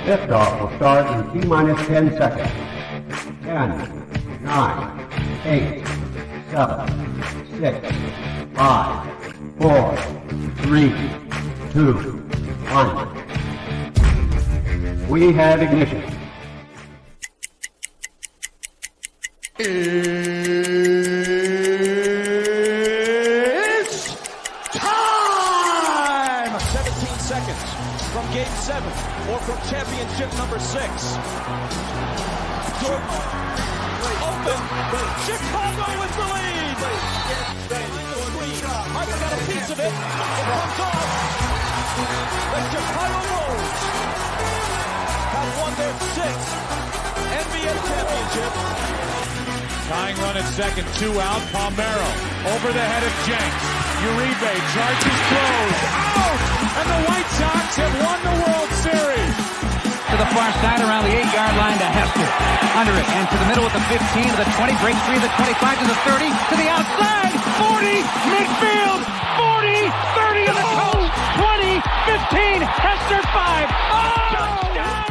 Liftoff will start in T-minus 10 seconds. 10, 9, 8, 7, 6, 5, 4, 3, 2, 1. We have ignition. It's time! 17 seconds from Game 7 or from championship number 6. Open! Chicago with the lead! Harper got a piece of it. It comes off. The Chicago Bulls have won their 6th NBA championship. Tying run at second, 2 out. Palmero over the head of Jenks. Uribe charges, throws, out! And the White Sox have won the World Series. To the far side around the 8-yard line to Hester. Under it and to the middle with the 15 to the 20, breaks free to the 25 to the 30 to the outside. 40, midfield, 40, 30 to the coast, 20, 15, Hester 5. Oh! Touchdown!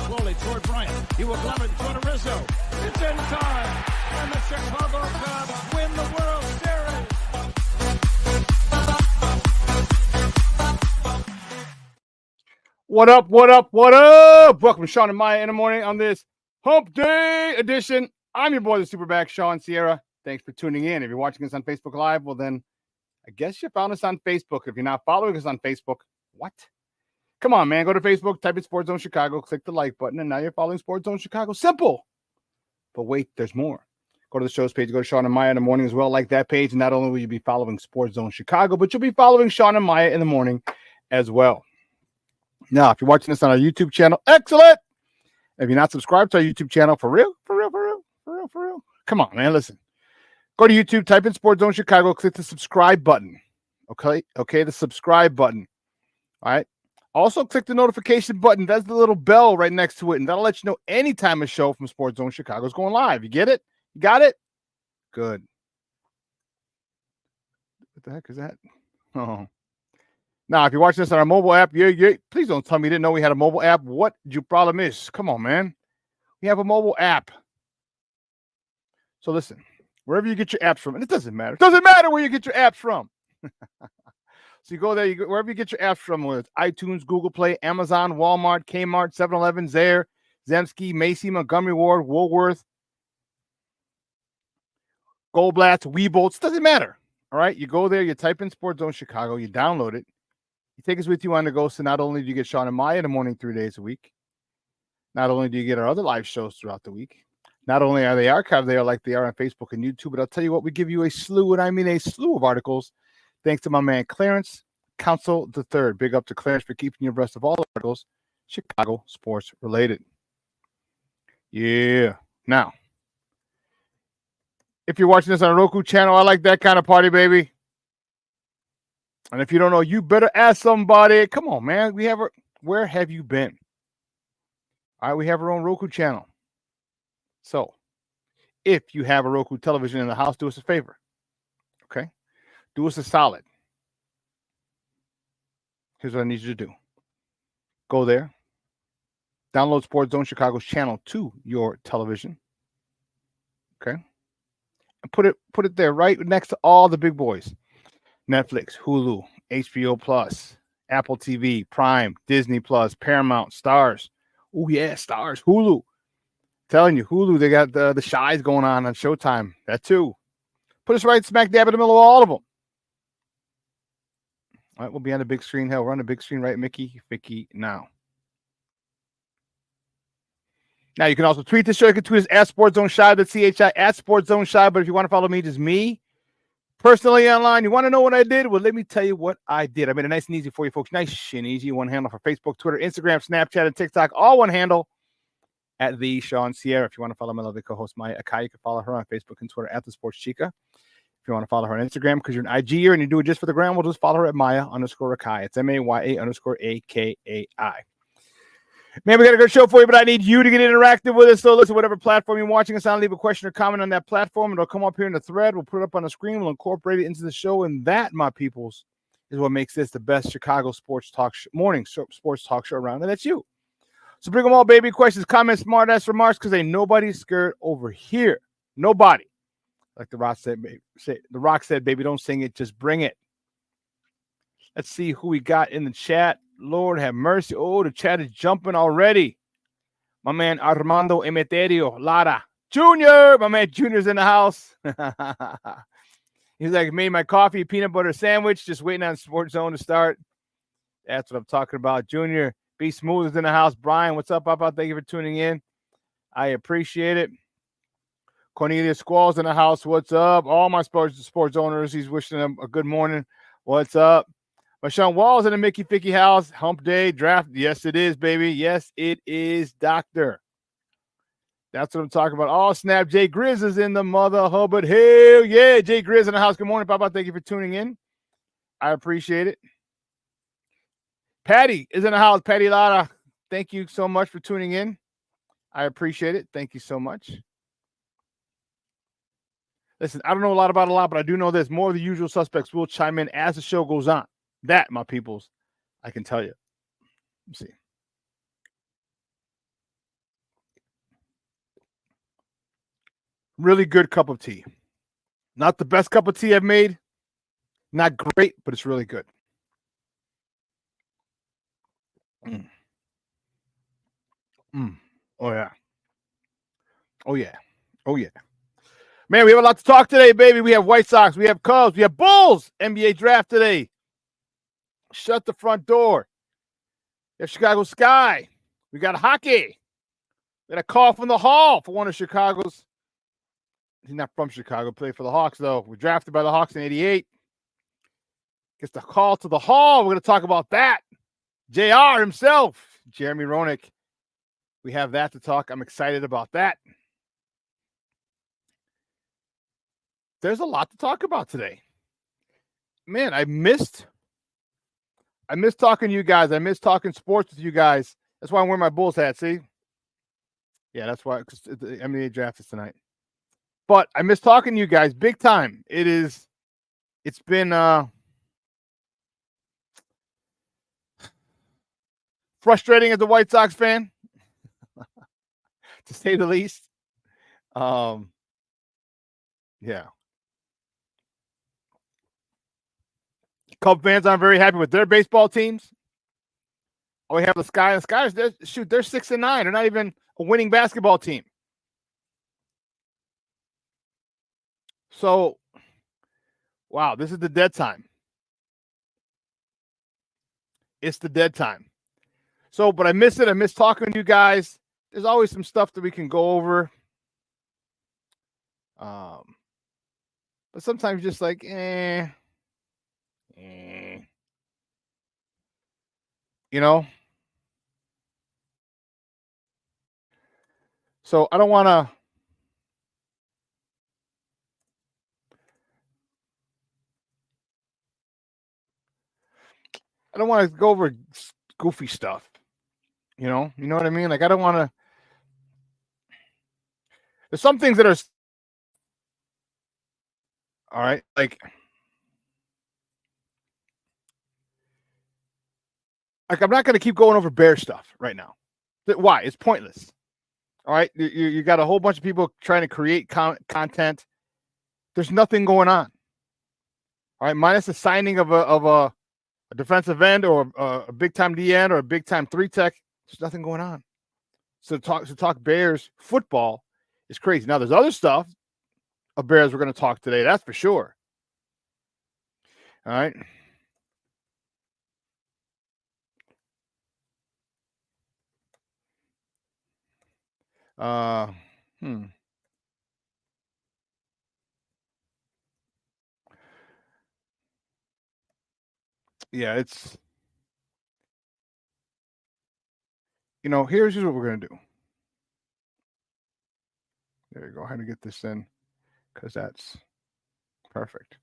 Slowly toward Bryant. He will glove it in front of Rizzo. It's in time. And the Chicago Cubs win the World Series. What up, what up, what up? Welcome to Shawn and Maya in the morning on this Hump Day edition. I'm your boy, the SuperBack, Shawn Sierra. Thanks for tuning in. If you're watching us on Facebook Live, well then, I guess you found us on Facebook. If you're not following us on Facebook, what? Come on, man. Go to Facebook, type in Sports Zone Chicago, click the like button, and now you're following Sports Zone Chicago. Simple. But wait, there's more. Go to the show's page. Go to Shawn and Maya in the morning as well. Like that page. And not only will you be following Sports Zone Chicago, but you'll be following Shawn and Maya in the morning as well. Now, if you're watching this on our YouTube channel, excellent. If you're not subscribed to our YouTube channel, for real, come on, man. Listen. Go to YouTube, type in Sports Zone Chicago, click the subscribe button. Okay, the subscribe button. All right. Also, click the notification button. That's the little bell right next to it, and that'll let you know anytime a show from Sports Zone Chicago is going live. You get it? You got it? Good. What the heck is that? Oh. Now, if you're watching this on our mobile app, please don't tell me you didn't know we had a mobile app. What your problem is? Come on, man. We have a mobile app. So listen, wherever you get your apps from, and it doesn't matter. It doesn't matter where you get your apps from. So you go there, wherever you get your apps from, whether it's iTunes, Google Play, Amazon, Walmart, Kmart, 7-Eleven, Zare, Zemsky, Macy, Montgomery Ward, Woolworth, Goldblatt, Weebolts, doesn't matter. All right, you go there, you type in Sports Zone Chicago, you download it, you take us with you on the go. So not only do you get Shawn and Maya in the morning 3 days a week, not only do you get our other live shows throughout the week, not only are they archived there like they are on Facebook and YouTube, but I'll tell you what, we give you a slew, and I mean a slew of articles. Thanks to my man Clarence Council III. Big up to Clarence for keeping you abreast of all the articles Chicago sports related. Yeah. Now, if you're watching this on a Roku channel, I like that kind of party, baby. And if you don't know, you better ask somebody. Come on, man. Where have you been? All right, we have our own Roku channel. So, if you have a Roku television in the house, do us a favor. Okay? Do us a solid. Here's what I need you to do. Go there. Download Sports Zone Chicago's channel to your television. Okay? And put it there right next to all the big boys. Netflix, Hulu, HBO Plus, Apple TV, Prime, Disney Plus, Paramount, Stars. Oh yeah, Stars, Hulu. Telling you, Hulu, they got the Shies going on Showtime. That too. Put us right smack dab in the middle of all of them. All right, we'll be on the big screen. Hell, we're on the big screen, right, Mickey now. Now, you can also tweet the show. You can tweet us at Sports Zone Shy, that's CHI, at Sports Zone Shy. But if you want to follow me, just me, personally online, you want to know what I did? Well, let me tell you what I did. I made it nice and easy for you folks. Nice and easy. One handle for Facebook, Twitter, Instagram, Snapchat, and TikTok. All one handle at the Shawn Sierra. If you want to follow my lovely co-host, Maya Akai, you can follow her on Facebook and Twitter at the Sports Chica. If you want to follow her on Instagram because you're an IGer and you do it just for the gram, we'll just follow her at Maya_Akai. It's MAYA_AKAI. Man, we got a good show for you, but I need you to get interactive with us. So listen, whatever platform you're watching us on, leave a question or comment on that platform. It'll come up here in the thread. We'll put it up on the screen. We'll incorporate it into the show. And that, my peoples, is what makes this the best Chicago sports talk morning sports talk show around. And that's you. So bring them all, baby. Questions, comments, smart-ass remarks, because ain't nobody scared over here. Nobody. Like the Rock said, baby, don't sing it, just bring it. Let's see who we got in the chat. Lord have mercy. Oh, the chat is jumping already. My man Armando Emeterio Lara Jr. My man Junior's in the house. He's like, made my coffee, peanut butter sandwich, just waiting on Sports Zone to start. That's what I'm talking about. Junior, be smooth is in the house. Brian, what's up, Papa? Thank you for tuning in. I appreciate it. Cornelius Squall's in the house. What's up? All my sports owners, he's wishing them a good morning. What's up? Shawn Wall's in the Mickey Ficky house. Hump day draft. Yes, it is, baby. Yes, it is, doctor. That's what I'm talking about. Oh, snap. Jay Grizz is in the mother Hubbard. Hell yeah. Jay Grizz in the house. Good morning, Papa. Thank you for tuning in. I appreciate it. Patty is in the house. Patty Lara. Thank you so much for tuning in. I appreciate it. Thank you so much. Listen, I don't know a lot about a lot, but I do know this. More of the usual suspects will chime in as the show goes on. That, my peoples, I can tell you. Let's see. Really good cup of tea. Not the best cup of tea I've made. Not great, but it's really good. Oh, yeah. Oh, yeah. Oh, yeah. Man, we have a lot to talk today, baby. We have White Sox. We have Cubs. We have Bulls. NBA draft today. Shut the front door. We have Chicago Sky. We got hockey. We got a call from the Hall for one of Chicago's. He's not from Chicago. Played for the Hawks, though. We're drafted by the Hawks in 88. Gets the call to the Hall. We're going to talk about that. JR himself, Jeremy Roenick. We have that to talk. I'm excited about that. There's a lot to talk about today. Man, I missed talking to you guys. I miss talking sports with you guys. That's why I'm wearing my Bulls hat, see? Yeah, that's why, because the NBA draft is tonight. But I miss talking to you guys big time. It's been frustrating as a White Sox fan, to say the least. Yeah. Cub fans aren't very happy with their baseball teams. Oh, we have the Sky. The Sky's, they're 6-9. They're not even a winning basketball team. So, wow, this is the dead time. It's the dead time. So, but I miss it. I miss talking to you guys. There's always some stuff that we can go over. But sometimes just like, you know? So I don't want to. I don't want to go over goofy stuff. You know what I mean? Like, I don't want to. There's some things that are. All right. Like I'm not going to keep going over Bear stuff right now. Why? It's pointless. All right. You got a whole bunch of people trying to create content. There's nothing going on. All right. Minus the signing of a defensive end or a big time D end or a big time 3-tech. There's nothing going on. So to talk Bears football is crazy. Now there's other stuff of Bears we're going to talk today. That's for sure. All right. Yeah, it's, here's just what we're going to do. There you go. How to get this in, because that's perfect.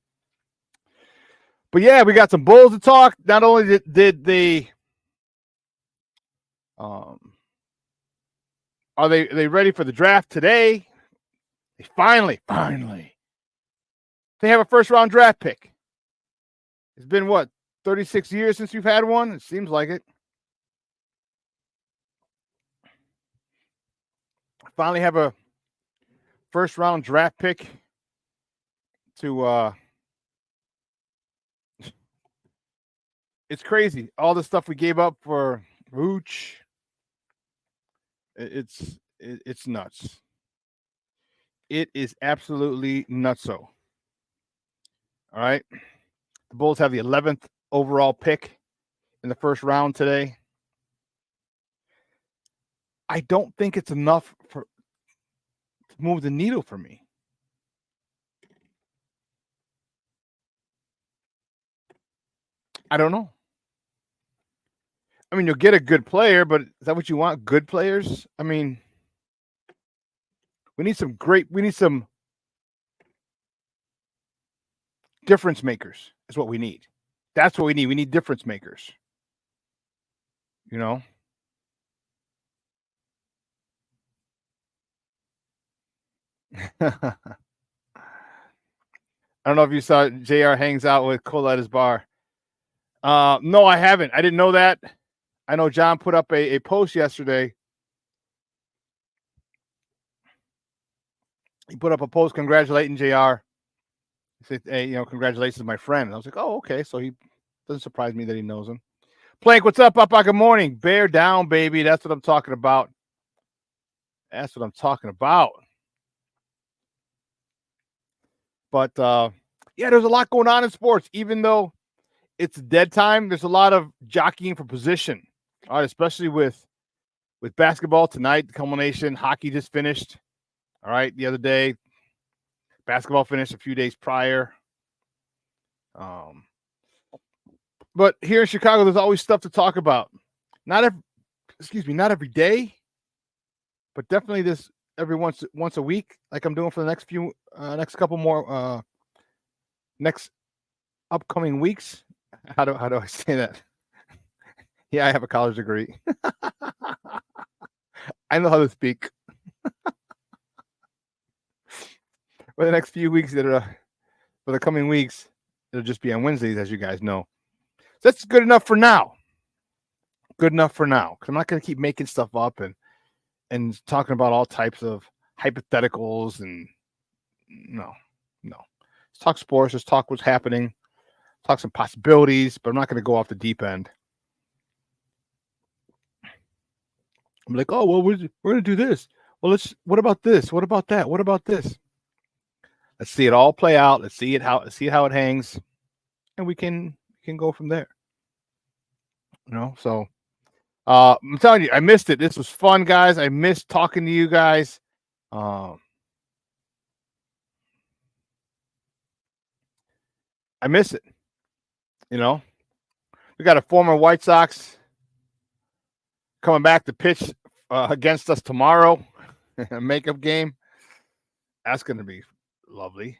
But yeah, we got some Bulls to talk. Not only did the Are they ready for the draft today? They finally, they have a first-round draft pick. It's been, what, 36 years since you've had one? It seems like it. Finally have a first-round draft pick to it's crazy. All the stuff we gave up for Vooch. It's nuts. It is absolutely nutso. All right. The Bulls have the 11th overall pick in the first round today. I don't think it's enough to move the needle for me. I don't know. I mean, you'll get a good player, but is that what you want? Good players? I mean, we need some difference makers is what we need. That's what we need. We need difference makers. You know? I don't know if you saw JR hangs out with Cole at his bar. No, I haven't. I didn't know that. I know John put up a post yesterday. He put up a post congratulating JR. He said, hey, congratulations, my friend. And I was like, oh, okay. So he doesn't surprise me that he knows him. Plank, what's up, Papa? Good morning. Bear down, baby. That's what I'm talking about. That's what I'm talking about. But, yeah, there's a lot going on in sports. Even though it's dead time, there's a lot of jockeying for position. All right, especially with basketball tonight, the culmination. Hockey just finished. All right, the other day. Basketball finished a few days prior. But here in Chicago, there's always stuff to talk about. Not every day, but definitely every once a week, like I'm doing for the next couple more next upcoming weeks. How do I say that? Yeah, I have a college degree. I know how to speak. For the next few weeks for the coming weeks, it'll just be on Wednesdays, as you guys know. So that's good enough for now. Good enough for now. Because I'm not going to keep making stuff up and talking about all types of hypotheticals and no. Let's talk sports. Let's talk what's happening. Talk some possibilities, but I'm not going to go off the deep end. I'm like, oh, well, we're going to do this. Well, what about this? What about that? What about this? Let's see it all play out. Let's see how it hangs, and we can go from there. So I'm telling you, I missed it. This was fun, guys. I missed talking to you guys. I miss it. We got a former White Sox coming back to pitch against us tomorrow, a makeup game. That's going to be lovely.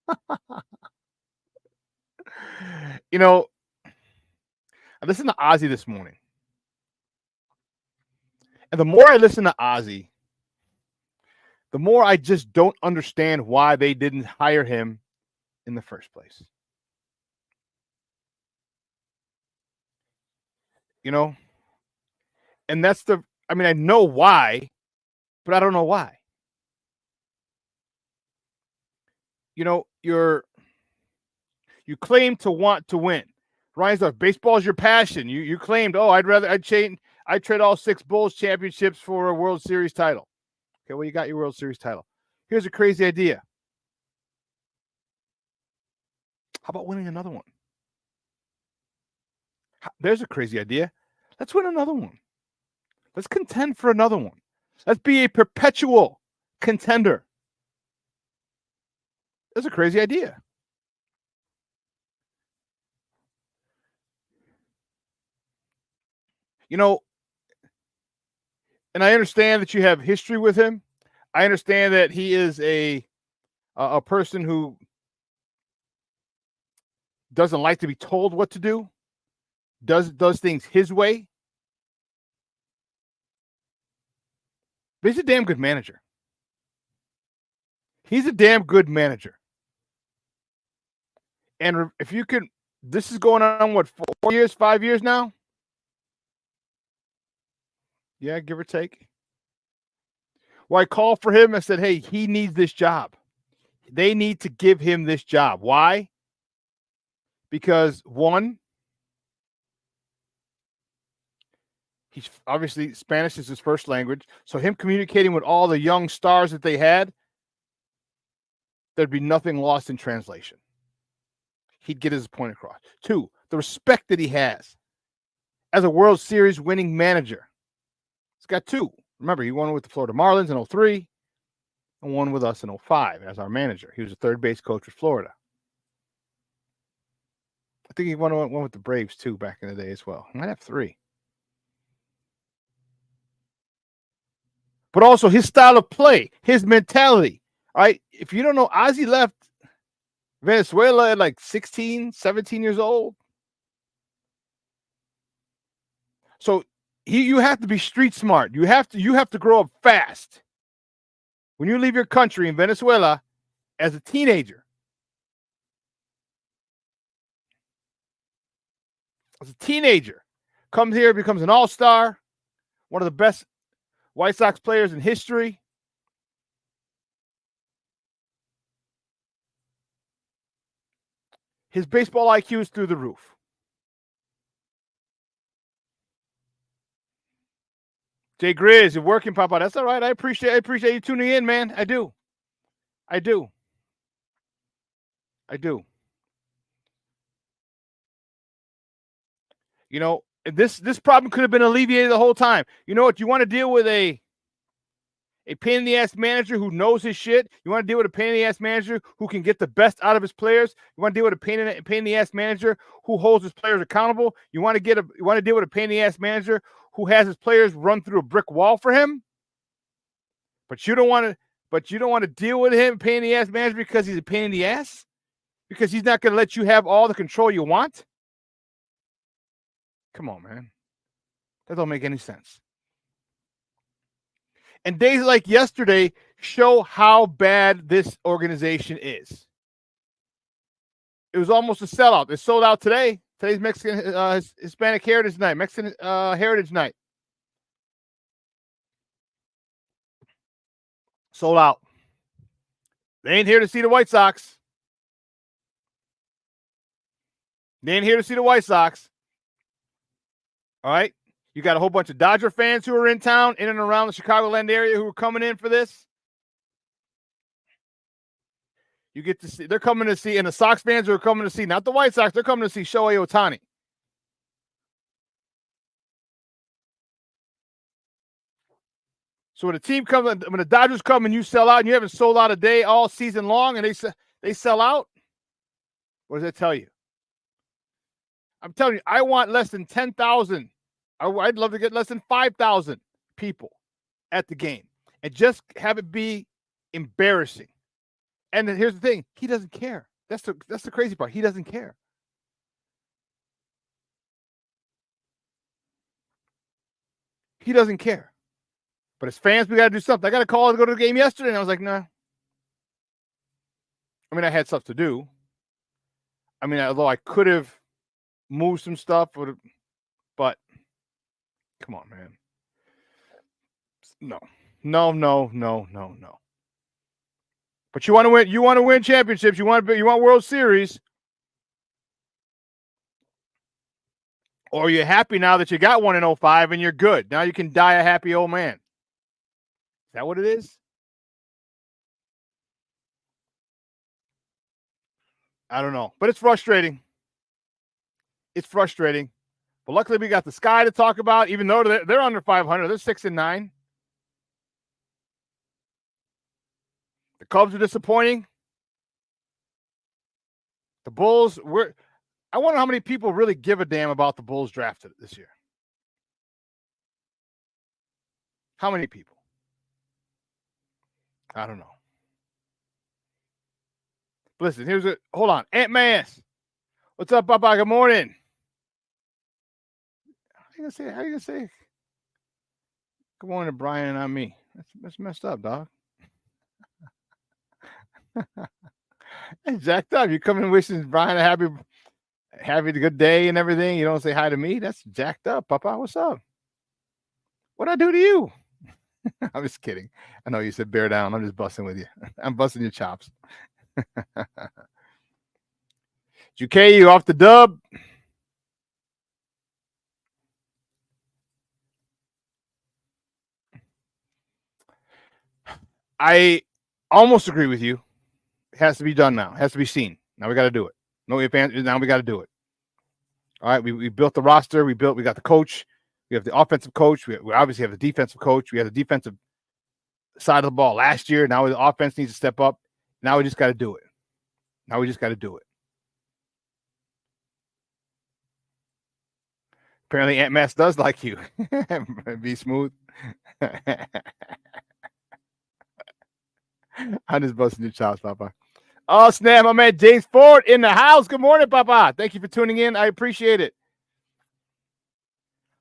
I listened to Ozzy this morning. And the more I listen to Ozzy, the more I just don't understand why they didn't hire him in the first place. And that's I know why, but I don't know why. You claim to want to win. Reinsdorf, baseball is your passion. You claimed, I'd trade all 6 Bulls championships for a World Series title. Okay, well, you got your World Series title. Here's a crazy idea. How about winning another one? There's a crazy idea. Let's win another one. Let's contend for another one. Let's be a perpetual contender. That's a crazy idea. And I understand that you have history with him. I understand that he is a person who doesn't like to be told what to do, does things his way. But he's a damn good manager. He's a damn good manager. And if you could, this is going on, what, 4 years, 5 years now? Yeah, give or take. Well, I called for him and said, hey, he needs this job. They need to give him this job. Why? Because, one, he's obviously, Spanish is his first language. So him communicating with all the young stars that they had, there'd be nothing lost in translation. He'd get his point across. Two, the respect that he has as a World Series winning manager. He's got two. Remember, he won with the Florida Marlins in 2003 and won with us in 2005 as our manager. He was a third base coach with Florida. I think he won with the Braves too back in the day as well. He might have three. But also his style of play, his mentality. All right, if you don't know, Ozzie left Venezuela at like 16, 17 years old. So you have to be street smart. You have to grow up fast. When you leave your country in Venezuela as a teenager, comes here, becomes an all-star, one of the best White Sox players in history. His baseball IQ is through the roof. Jay Grizz, you're working, Papa. That's all right. I appreciate you tuning in, man. I do. You know, this problem could have been alleviated the whole time. You know what? You want to deal with a pain in the ass manager who knows his shit. You want to deal with a pain in the ass manager who can get the best out of his players. You want to deal with a pain in the ass manager who holds his players accountable. You want to deal with a pain in the ass manager who has his players run through a brick wall for him. But you don't want to deal with him, pain in the ass manager, because he's a pain in the ass, because he's not going to let you have all the control you want. Come on, man. That don't make any sense. And days like yesterday show how bad this organization is. It was almost a sellout. It sold out today. Today's Mexican Hispanic Heritage Night, Mexican Heritage Night. Sold out. They ain't here to see the White Sox. All right? You got a whole bunch of Dodger fans who are in town, in and around the Chicagoland area, who are coming in for this. You get to see, they're coming to see, and the Sox fans are coming to see, not the White Sox, they're coming to see Shohei Ohtani. So when the Dodgers come and you sell out, and you haven't sold out a day all season long, and they sell out, what does that tell you? I'm telling you, I want less than 10,000. I'd love to get less than 5,000 people at the game and just have it be embarrassing. And then here's the thing. He doesn't care. That's the crazy part. He doesn't care. He doesn't care. But as fans, we got to do something. I got a call to go to the game yesterday, and I was like, nah. I mean, I had stuff to do. I mean, although I could have moved some stuff, but come on, man. No. But you want to win. You want to win championships. You want World Series. Or you're happy now that you got one in 2005 and you're good. Now you can die a happy old man. Is that what it is? I don't know. But it's frustrating. But luckily we got the Sky to talk about, even though they're under 500. They're 6-9. The Cubs are disappointing. The Bulls I wonder how many people really give a damn about the Bulls drafted this year. How many people? I don't know. Listen, hold on. Aunt Mass. What's up, Papa? Good morning. How you gonna say? Good morning to Brian and not me. That's messed up, dog. It's jacked up. You come in wishing Brian a happy good day and everything. You don't say hi to me. That's jacked up, Papa. What's up? What'd I do to you? I'm just kidding. I know you said bear down. I'm just busting with you. I'm busting your chops. GK, you off the dub? I almost agree with you. It has to be done now. It has to be seen. Now we got to do it. No ifs, ands. Now we got to do it. All right. We built the roster. We got the coach. We have the offensive coach. We obviously have the defensive coach. We have the defensive side of the ball last year. Now the offense needs to step up. Now we just got to do it. Apparently Aunt Mass does like you. Be smooth. I'm just busting your chops, Papa. Oh, snap. My man James Ford in the house. Good morning, Papa. Thank you for tuning in. I appreciate it.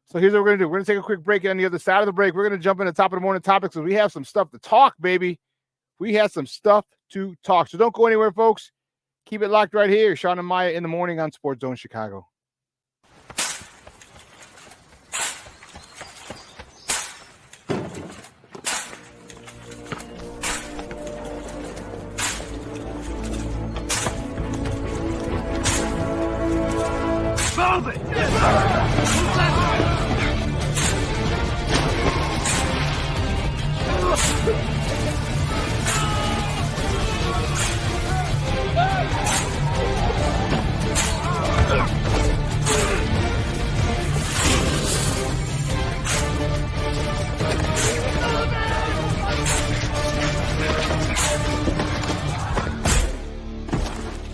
So here's what we're going to do. We're going to take a quick break. On the other side of the break, we're going to jump in the top of the morning topics. So we have some stuff to talk, baby. We have some stuff to talk. So don't go anywhere, folks. Keep it locked right here. Shawn and Maya in the morning on Sports Zone Chicago.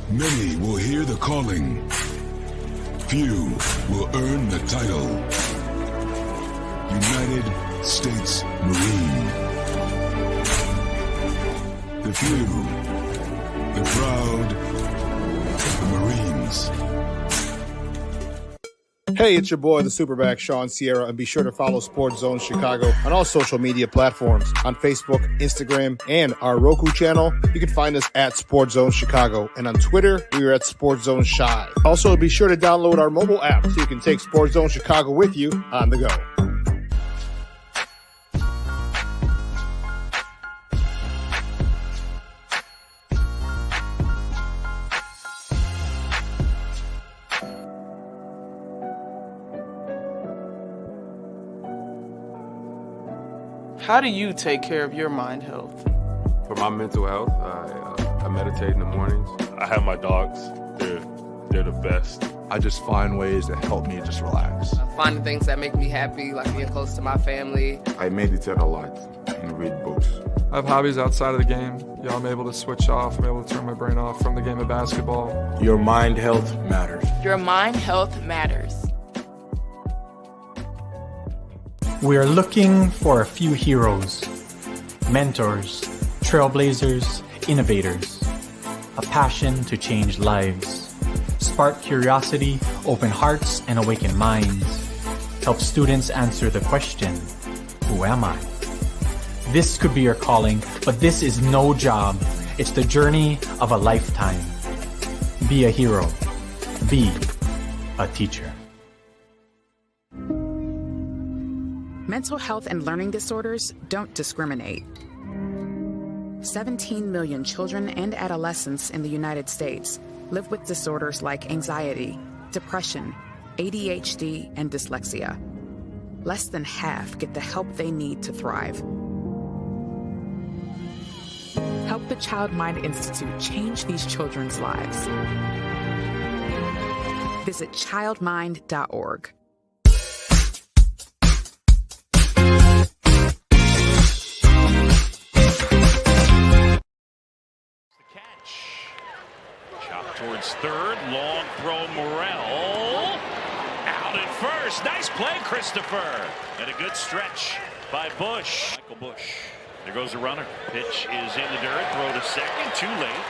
Many will hear the calling. Few will earn the title. United States Marine. The few, the proud, the Marines. Hey, it's your boy, the SuperBack, Shawn Sierra, and be sure to follow Sports Zone Chicago on all social media platforms, on Facebook, Instagram, and our Roku channel. You can find us at Sports Zone Chicago, and on Twitter, we are at Sports Zone Shy. Also, be sure to download our mobile app so you can take Sports Zone Chicago with you on the go. How do you take care of your mind health? For my mental health, I meditate in the mornings. I have my dogs. They're the best. I just find ways that help me just relax. Finding things that make me happy, like being close to my family. I meditate a lot and read books. I have hobbies outside of the game. I'm able to switch off. I'm able to turn my brain off from the game of basketball. Your mind health matters. Your mind health matters. We are looking for a few heroes, mentors, trailblazers, innovators, a passion to change lives, spark curiosity, open hearts, and awaken minds, help students answer the question, who am I? This could be your calling, but this is no job. It's the journey of a lifetime. Be a hero. Be a teacher. Mental health and learning disorders don't discriminate. 17 million children and adolescents in the United States live with disorders like anxiety, depression, ADHD, and dyslexia. Less than half get the help they need to thrive. Help the Child Mind Institute change these children's lives. Visit childmind.org. Towards third, long throw, Morrell. Out at first, nice play, Christopher. And a good stretch by Bush. Michael Bush. There goes a runner. Pitch is in the dirt, throw to second, too late.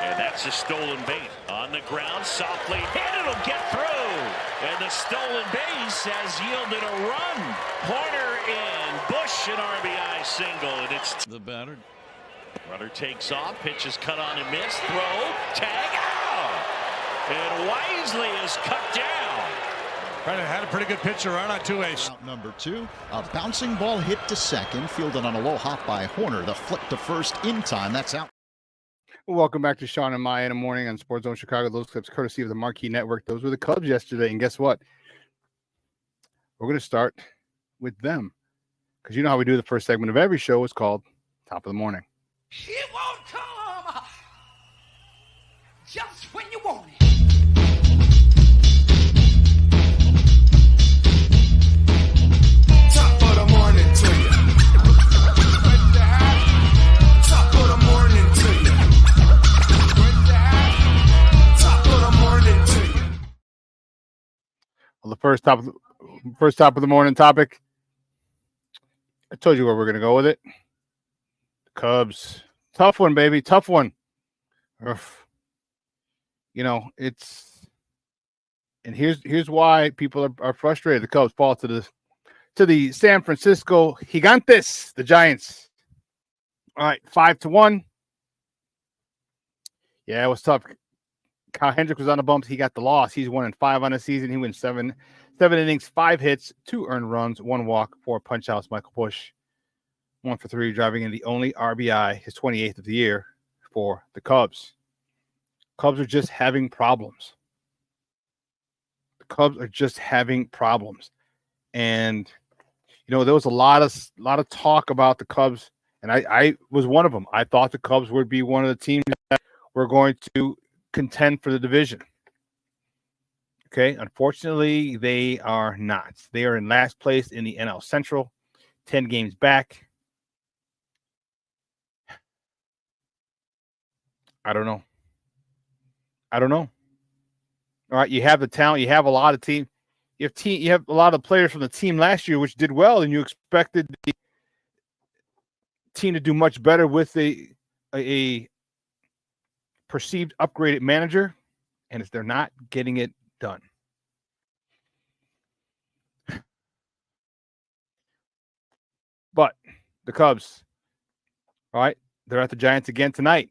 And that's a stolen bait. On the ground, softly hit, it'll get through. And the stolen base has yielded a run. Pointer in, Bush an RBI RBI single, and it's the batter. Runner takes off, pitch is cut on and missed, throw, tag out, and Wisely is cut down. Had a pretty good pitcher right on 2-A. Out number 2, a bouncing ball hit to second, fielded on a low hop by Horner. The flip to first in time. That's out. Welcome back to Shawn and Maya in the morning on Sports Zone Chicago. Those clips courtesy of the Marquee Network. Those were the Cubs yesterday, and guess what? We're going to start with them because you know how we do the first segment of every show is called Top of the Morning. It won't come just when you want it. Top of the morning to you. Top of the morning to you. Top of the morning to you. Well, the first top of the morning topic. I told you where we're going to go with it. Cubs. Tough one, baby. Tough one. Ugh. You know, and here's why people are frustrated. The Cubs fall to the San Francisco Gigantes, the Giants. All right, 5-1. Yeah, it was tough. Kyle Hendrick was on the bumps. He got the loss. He's 1-5 on the season. He wins seven innings, 5 hits, 2 earned runs, 1 walk, 4 punch outs. Michael Busch 1 for 3, driving in the only RBI, his 28th of the year for the Cubs. Cubs are just having problems. The Cubs are just having problems. And, you know, there was a lot of talk about the Cubs, and I was one of them. I thought the Cubs would be one of the teams that were going to contend for the division. Okay, unfortunately, they are not. They are in last place in the NL Central, 10 games back. I don't know. All right, you have the talent. You have a lot of team. You have a lot of players from the team last year, which did well, and you expected the team to do much better with a perceived upgraded manager, and if they're not getting it done. But the Cubs, all right, they're at the Giants again tonight.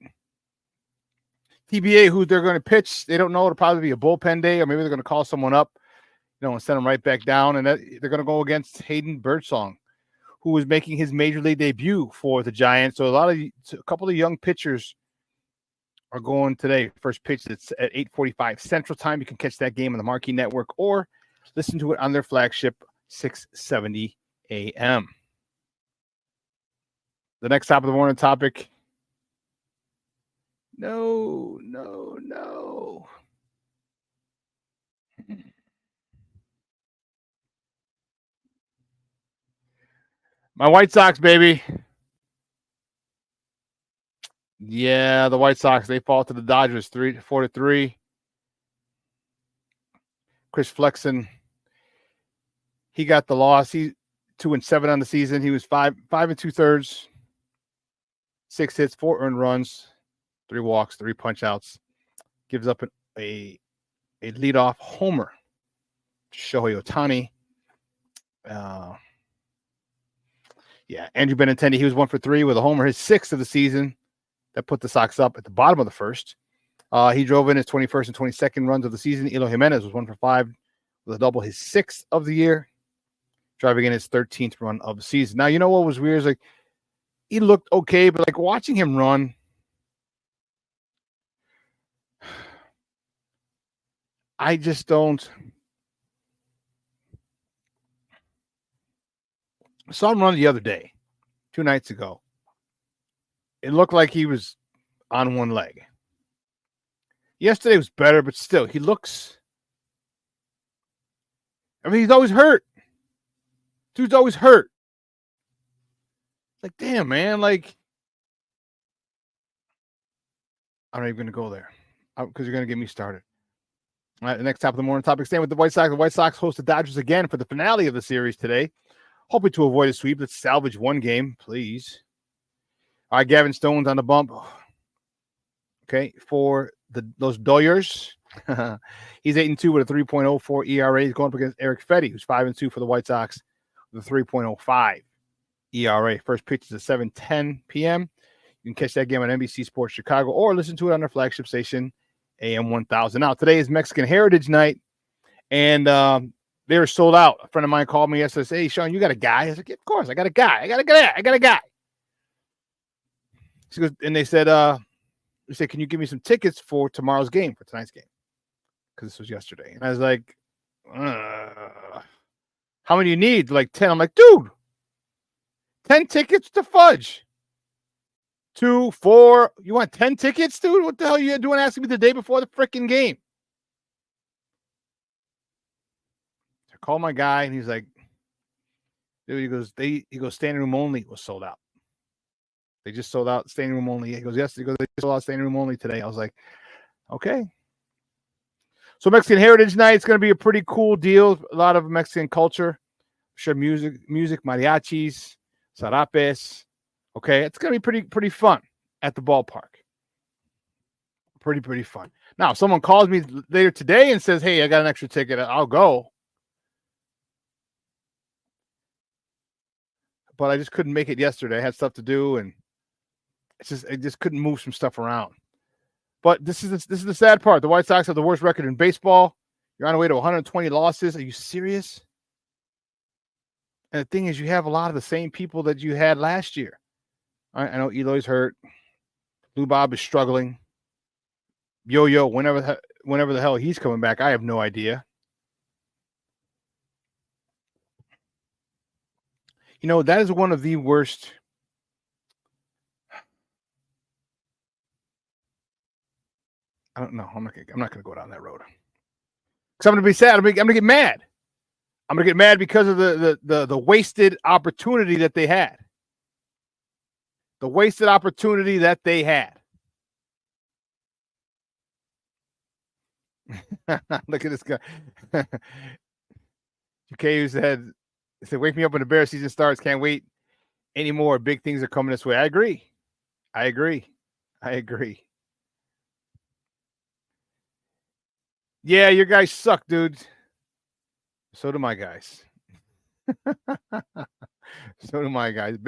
TBA, who they're going to pitch, they don't know. It'll probably be a bullpen day, or maybe they're going to call someone up, and send them right back down. And they're going to go against Hayden Birdsong, who is making his major league debut for the Giants. So a couple of young pitchers are going today. First pitch is at 8:45 Central Time. You can catch that game on the Marquee Network or listen to it on their flagship 670 AM. The next top of the morning topic. No. My White Sox, baby. Yeah, the White Sox, they fall to the Dodgers 4-3. Chris Flexen, he got the loss. He 2-7 on the season. He was 5 2/3, 6 hits, 4 earned runs, 3 walks, 3 punch outs. Gives up a leadoff homer to Shohei Ohtani. Andrew Benintendi, he was 1 for 3 with a homer, his 6th of the season. That put the Sox up at the bottom of the first. He drove in his 21st and 22nd runs of the season. Eloy Jimenez was 1 for 5 with a double, his 6th of the year, driving in his 13th run of the season. Now, you know what was weird is like he looked okay, but like watching him run, I just don't. I saw him run the other day, 2 nights ago. It looked like he was on one leg. Yesterday was better, but still, he looks. I mean, he's always hurt. Dude's always hurt. Like, damn, man. Like, I'm not even going to go there because you're going to get me started. All right, the next top of the morning topic, staying with the White Sox. The White Sox host the Dodgers again for the finale of the series today. Hoping to avoid a sweep. Let's salvage one game, please. All right, Gavin Stone's on the bump. Okay, for those Doyers. He's 8-2 with a 3.04 ERA. He's going up against Eric Fetty, who's 5-2 for the White Sox with a 3.05 ERA. First pitch is at 7:10 p.m. You can catch that game on NBC Sports Chicago or listen to it on their flagship station, AM 1000. Now, today is Mexican Heritage Night, and they were sold out. A friend of mine called me yesterday and said, "Hey, Shawn, you got a guy?" I was like, "Of course, I got a guy. I got a guy." She goes, and they said, "Can you give me some tickets for tonight's game?" Because this was yesterday. And I was like, how many do you need? Like 10. I'm like, dude, 10 tickets to fudge. 2, 4. You want 10 tickets, dude? What the hell are you doing asking me the day before the freaking game? I called my guy, and he's like, dude, he goes, standing room only was sold out. They just sold out standing room only. He goes, yes, they sold out standing room only today. I was like, okay. So Mexican Heritage Night, it's going to be a pretty cool deal. A lot of Mexican culture. Sure, music, mariachis, zarapes. Okay, it's going to be pretty fun at the ballpark. Pretty fun. Now, if someone calls me later today and says, hey, I got an extra ticket, I'll go. But I just couldn't make it yesterday. I had stuff to do, and I just couldn't move some stuff around. But this is the sad part. The White Sox have the worst record in baseball. You're on the way to 120 losses. Are you serious? And the thing is, you have a lot of the same people that you had last year. I know Eloy's hurt. Lou Bob is struggling. Yo-Yo, whenever the hell he's coming back, I have no idea. You know, that is one of the worst. I don't know. I'm not gonna go down that road. Because I'm gonna be sad. I'm gonna get mad. I'm gonna get mad because of the wasted opportunity that they had. The wasted opportunity that they had. Look at this guy. Chica said, "Wake me up when the Bears season starts. Can't wait anymore. Big things are coming this way." I agree. Yeah, your guys suck, dude. So do my guys. So do my guys.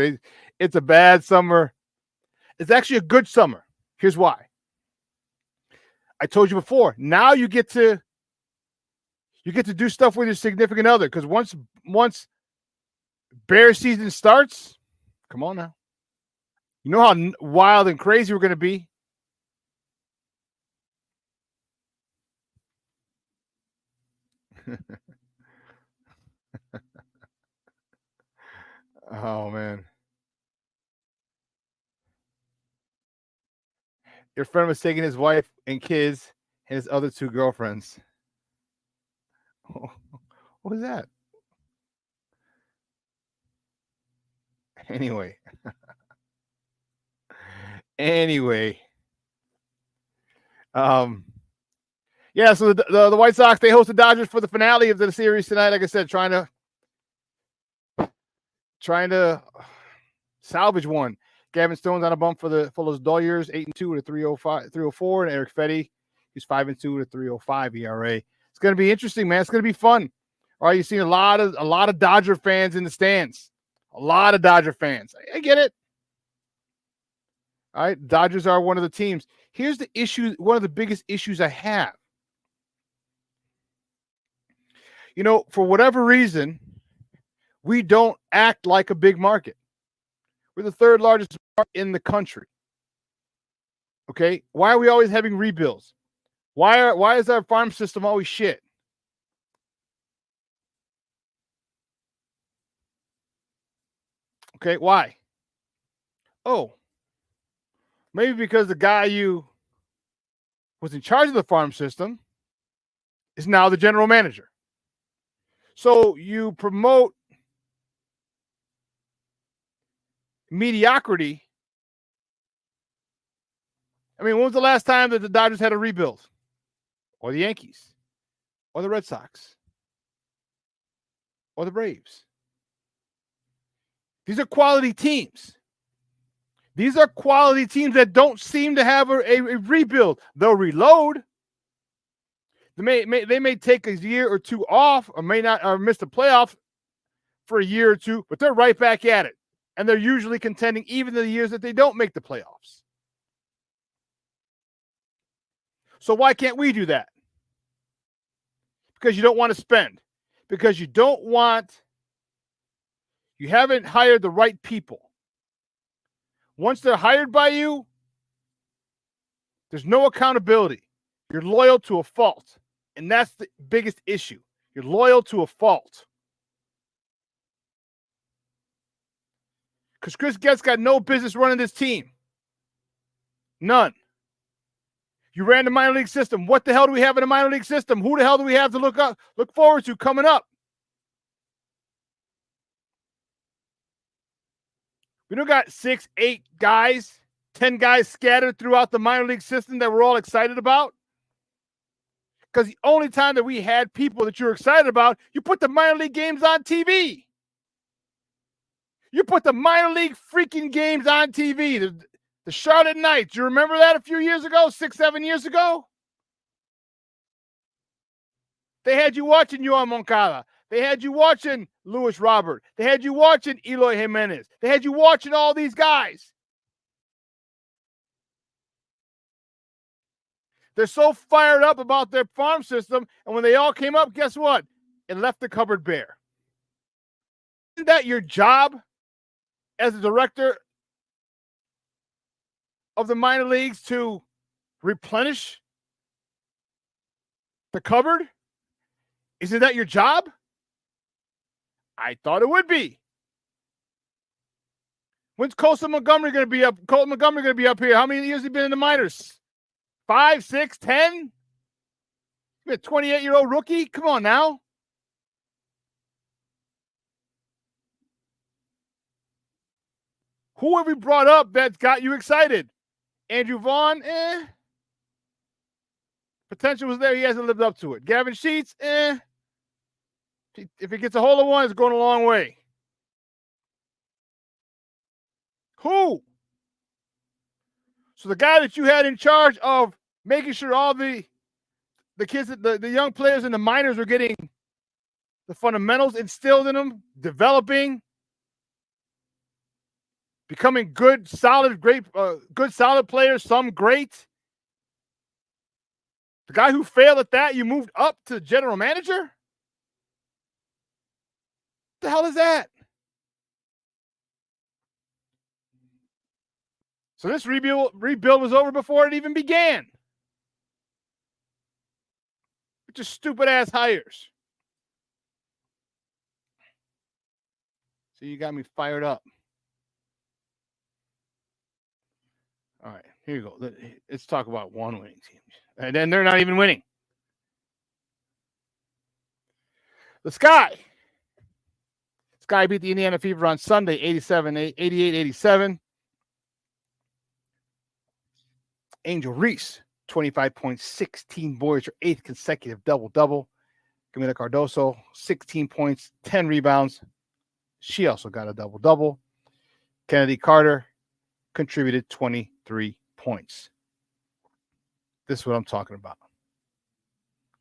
It's a bad summer. It's actually a good summer. Here's why. I told you before. Now you get to do stuff with your significant other, because once bear season starts, come on now. You know how wild and crazy we're going to be. Oh, man. Your friend was taking his wife and kids and his other 2 girlfriends. What was that? Anyway. Yeah, so the White Sox, they host the Dodgers for the finale of the series tonight. Like I said, trying to salvage one. Gavin Stone's on a bump for those Dodgers, 8-2 with a 3.04, and Eric Fetty, he's 5-2 with a 3.05 ERA. It's going to be interesting, man. It's going to be fun. All right, you've seen a lot of Dodger fans in the stands. A lot of Dodger fans. I get it. All right, Dodgers are one of the teams. Here's the issue. One of the biggest issues I have. You know, for whatever reason, we don't act like a big market. We're the 3rd largest market in the country. Okay, why are we always having rebuilds? Why is our farm system always shit? Okay, why? Oh, maybe because the guy who was in charge of the farm system is now the general manager. So you promote mediocrity. I mean, when was the last time that the Dodgers had a rebuild? Or the Yankees? Or the Red Sox? Or the Braves? These are quality teams. These are quality teams that don't seem to have a rebuild. They'll reload. They may take a year or 2 off, or may not, or miss the playoffs for a year or 2, but they're right back at it. And they're usually contending even in the years that they don't make the playoffs. So why can't we do that? Because you don't want to spend. Because you haven't hired the right people. Once they're hired by you, there's no accountability. You're loyal to a fault. And that's the biggest issue. You're loyal to a fault. Because Chris Getz got no business running this team. None. You ran the minor league system. What the hell do we have in the minor league system? Who the hell do we have to look forward to coming up? We don't got 6, 8 guys, 10 guys scattered throughout the minor league system that we're all excited about. Because the only time that we had people that you're excited about, you put the minor league games on TV. You put the minor league freaking games on TV. The Charlotte Knights. You remember that a few years ago, 6, 7 years ago? They had you watching Yoan Moncada. They had you watching Luis Robert. They had you watching Eloy Jimenez. They had you watching all these guys. They're so fired up about their farm system, and when they all came up, guess what? It left the cupboard bare. Isn't that your job as a director of the minor leagues to replenish the cupboard? Isn't that your job? I thought it would be. When's Colson Montgomery going to be up? Colton Montgomery going to be up here? How many years has he been in the minors? 5, 6, 10? You're a 28-year-old rookie? Come on now. Who have we brought up that's got you excited? Andrew Vaughn? Potential was there. He hasn't lived up to it. Gavin Sheets? If he gets a hold of one, it's going a long way. Who? So the guy that you had in charge of making sure all the kids, the young players and the minors are getting the fundamentals instilled in them, developing, becoming good, solid, great, good, solid players, some great. The guy who failed at that, you moved up to general manager? What the hell is that? So this rebuild was over before it even began. Just stupid ass hires. So you got me fired up. All right, here you go. Let's talk about one winning team. And then they're not even winning. The Sky. Sky beat the Indiana Fever on Sunday, 88-87. Angel Reese, 25 points, 16 boards, her 8th consecutive double-double. Camila Cardoso, 16 points, 10 rebounds. She also got a double-double. Kennedy Carter contributed 23 points. This is what I'm talking about.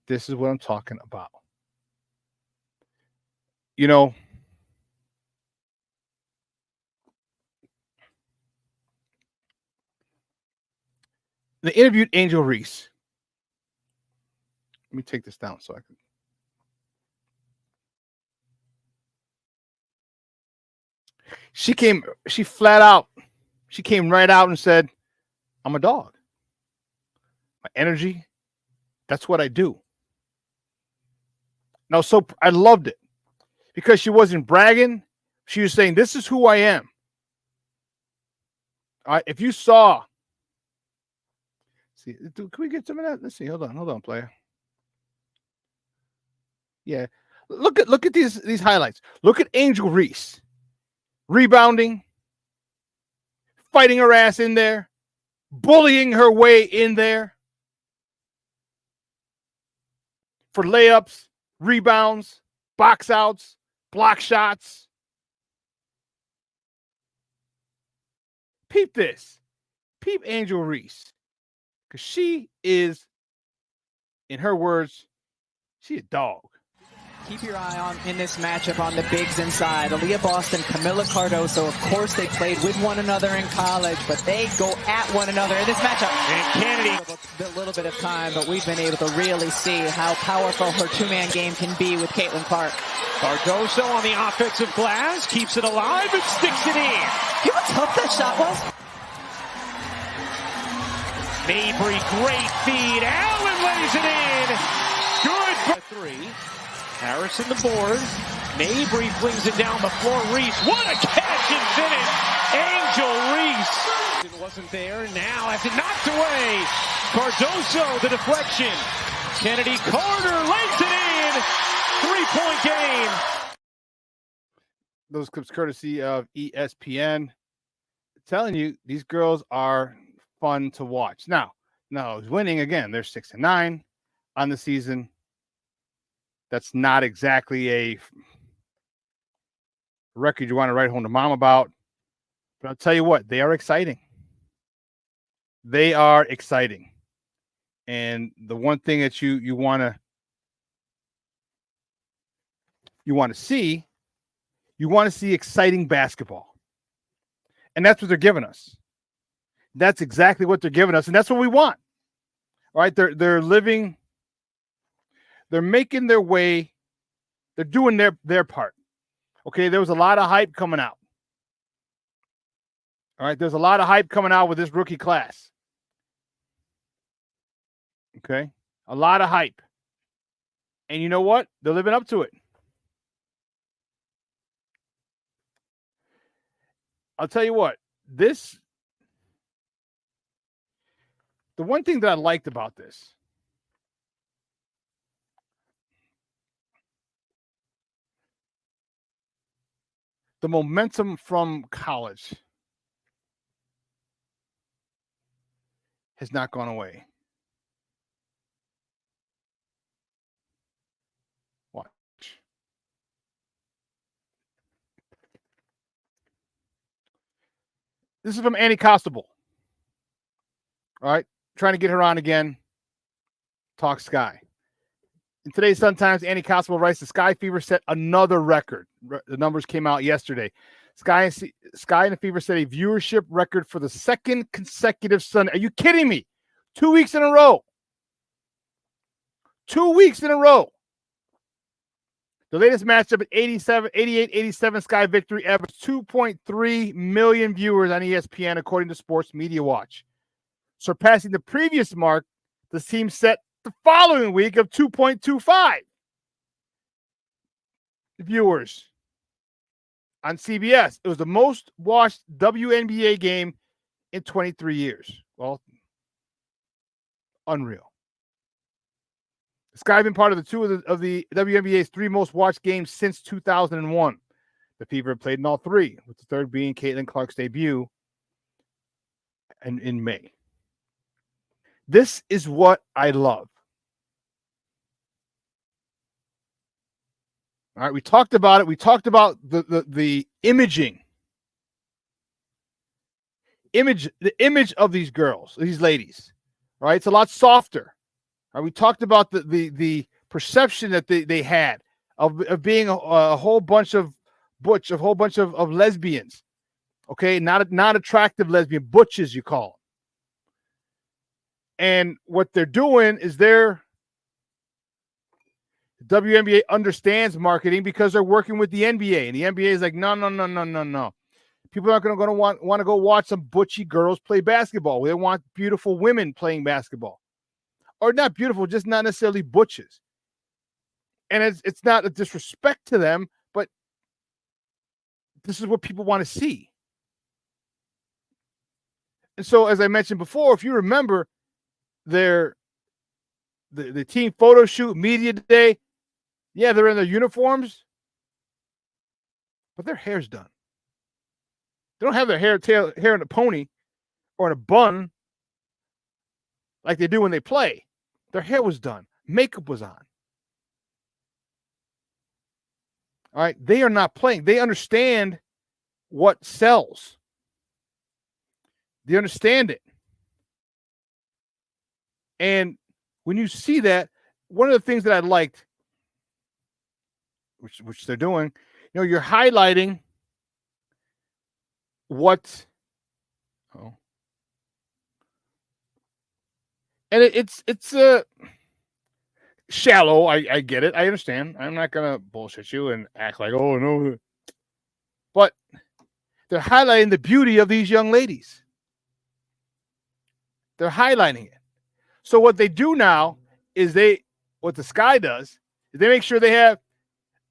This is what I'm talking about. You know, they interviewed Angel Reese. Let me take this down so I can. She came right out and said, I'm a dog. My energy, that's what I do. Now, so I loved it because she wasn't bragging. She was saying, this is who I am. All right, if you saw, see, can we get some of that? Let's see. Hold on, player. Yeah. Look at these highlights. Look at Angel Reese. Rebounding, fighting her ass in there, bullying her way in there for layups, rebounds, box outs, block shots. Peep this. Peep Angel Reese. Because she is, in her words, she a dog. Keep your eye on in this matchup on the bigs inside. Aaliyah Boston, Camila Cardoso. Of course, they played with one another in college, but they go at one another in this matchup. And Kennedy. A little bit of time, but we've been able to really see how powerful her two-man game can be with Caitlin Clark. Cardoso on the offensive glass, keeps it alive and sticks it in. You know how tough that shot was? Mabry, great feed. Allen lays it in. Good. 3. Harrison the board. Mabry flings it down the floor. Reese, what a catch and finish. Angel Reese. It wasn't there. Now has it knocked away. Cardoso, the deflection. Kennedy Carter lays it in. 3-point game. Those clips courtesy of ESPN. Telling you, these girls are fun to watch. Now, winning again. They're 6-9 on the season. That's not exactly a record you want to write home to mom about. But I'll tell you what, they are exciting. They are exciting. And the one thing that you want to see exciting basketball. And that's what they're giving us. That's exactly what they're giving us, and that's what we want. All right, they're making their way, they're doing their part. Okay, there was a lot of hype coming out. All right, there's a lot of hype coming out with this rookie class. Okay, a lot of hype. And you know what? They're living up to it. I'll tell you what, the one thing that I liked about this, the momentum from college has not gone away. Watch. This is from Annie Costable. All right. Trying to get her on again. Talk Sky. In today's Sun-Times, Annie Costable writes, the Sky Fever set another record. The numbers came out yesterday. Sky and the Fever set a viewership record for the second consecutive Sunday. Are you kidding me? 2 weeks in a row. 2 weeks in a row. The latest matchup at 88-87 Sky victory averaged 2.3 million viewers on ESPN, according to Sports Media Watch. Surpassing the previous mark, the team set the following week of 2.25 viewers on CBS. It was the most watched WNBA game in 23 years. Well, unreal. Sky has been part of the WNBA's 3 most watched games since 2001. The Fever played in all 3, with the third being Caitlin Clark's debut in May. This is what I love. All right, we talked about it. We talked about the imaging. The image of these girls, these ladies. All right, it's a lot softer. All right, we talked about the perception that they had of being a whole bunch of butch, a whole bunch of lesbians. Okay, not attractive lesbian, butches you call them. And what they're doing is WNBA understands marketing because they're working with the NBA, and the NBA is like, no. People aren't going to want to go watch some butchy girls play basketball. They want beautiful women playing basketball, or not beautiful, just not necessarily butches. And it's not a disrespect to them, but this is what people want to see. And so, as I mentioned before, if you remember, the team photo shoot, media day, yeah, they're in their uniforms, but their hair's done. They don't have their hair in a pony or in a bun like they do when they play. Their hair was done. Makeup was on. All right, they are not playing. They understand what sells. They understand it. And when you see that, one of the things that I liked which they're doing, you're highlighting what. Oh. And it's shallow. I get it. I understand. I'm not gonna bullshit you and act like, oh no. But they're highlighting the beauty of these young ladies. They're highlighting it. So what they do now is what the Sky does is they make sure they have,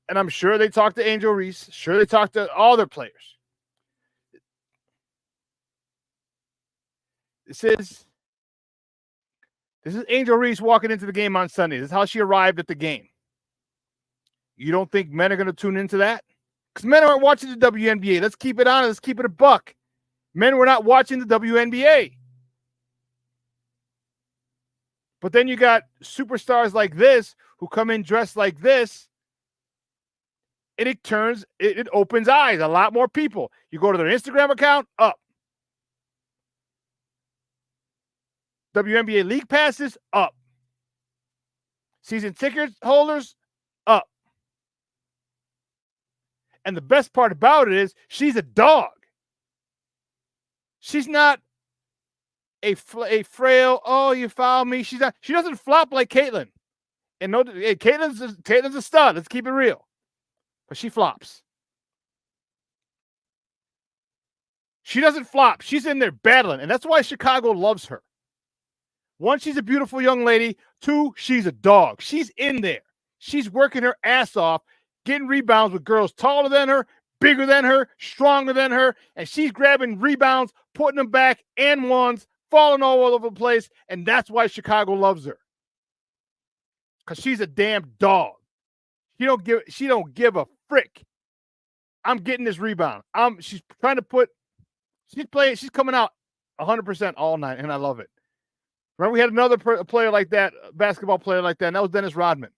and I'm sure they talk to Angel Reese, sure they talk to all their players. This is Angel Reese walking into the game on Sunday. This is how she arrived at the game. You don't think men are going to tune into that? Because men aren't watching the WNBA. Let's keep it honest. Let's keep it a buck. Men were not watching the WNBA. But then you got superstars like this who come in dressed like this, and it opens eyes. A lot more people. You go to their Instagram account, up. WNBA league passes, up. Season ticket holders, up. And the best part about it is she's a dog. She's not a frail, oh, you fouled me. She doesn't flop like Caitlyn. And Caitlyn's a stud. Let's keep it real. But she flops. She doesn't flop. She's in there battling. And that's why Chicago loves her. One, she's a beautiful young lady. Two, she's a dog. She's in there. She's working her ass off, getting rebounds with girls taller than her, bigger than her, stronger than her, and she's grabbing rebounds, putting them back and ones, falling all over the place, and that's why Chicago loves her. Because she's a damn dog. She don't give a frick. I'm getting this rebound. She's coming out 100% all night, and I love it. Remember, we had another player like that, basketball player like that, and that was Dennis Rodman.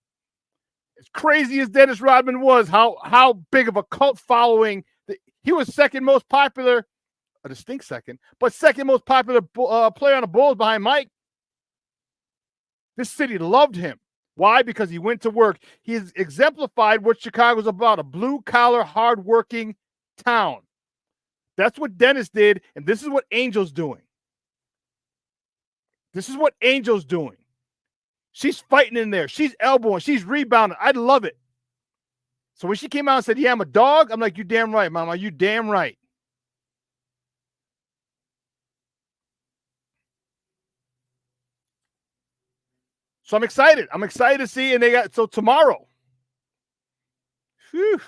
As crazy as Dennis Rodman was, how big of a cult following. He was second most popular, a distinct second, but second most popular player on the Bulls behind Mike. This city loved him. Why? Because he went to work. He has exemplified what Chicago's about, a blue-collar, hard-working town. That's what Dennis did, and this is what Angel's doing. This is what Angel's doing. She's fighting in there. She's elbowing. She's rebounding. I love it. So when she came out and said, yeah, I'm a dog, I'm like, you damn right, Mama. You damn right. So I'm excited. I'm excited to see. And tomorrow. Whew,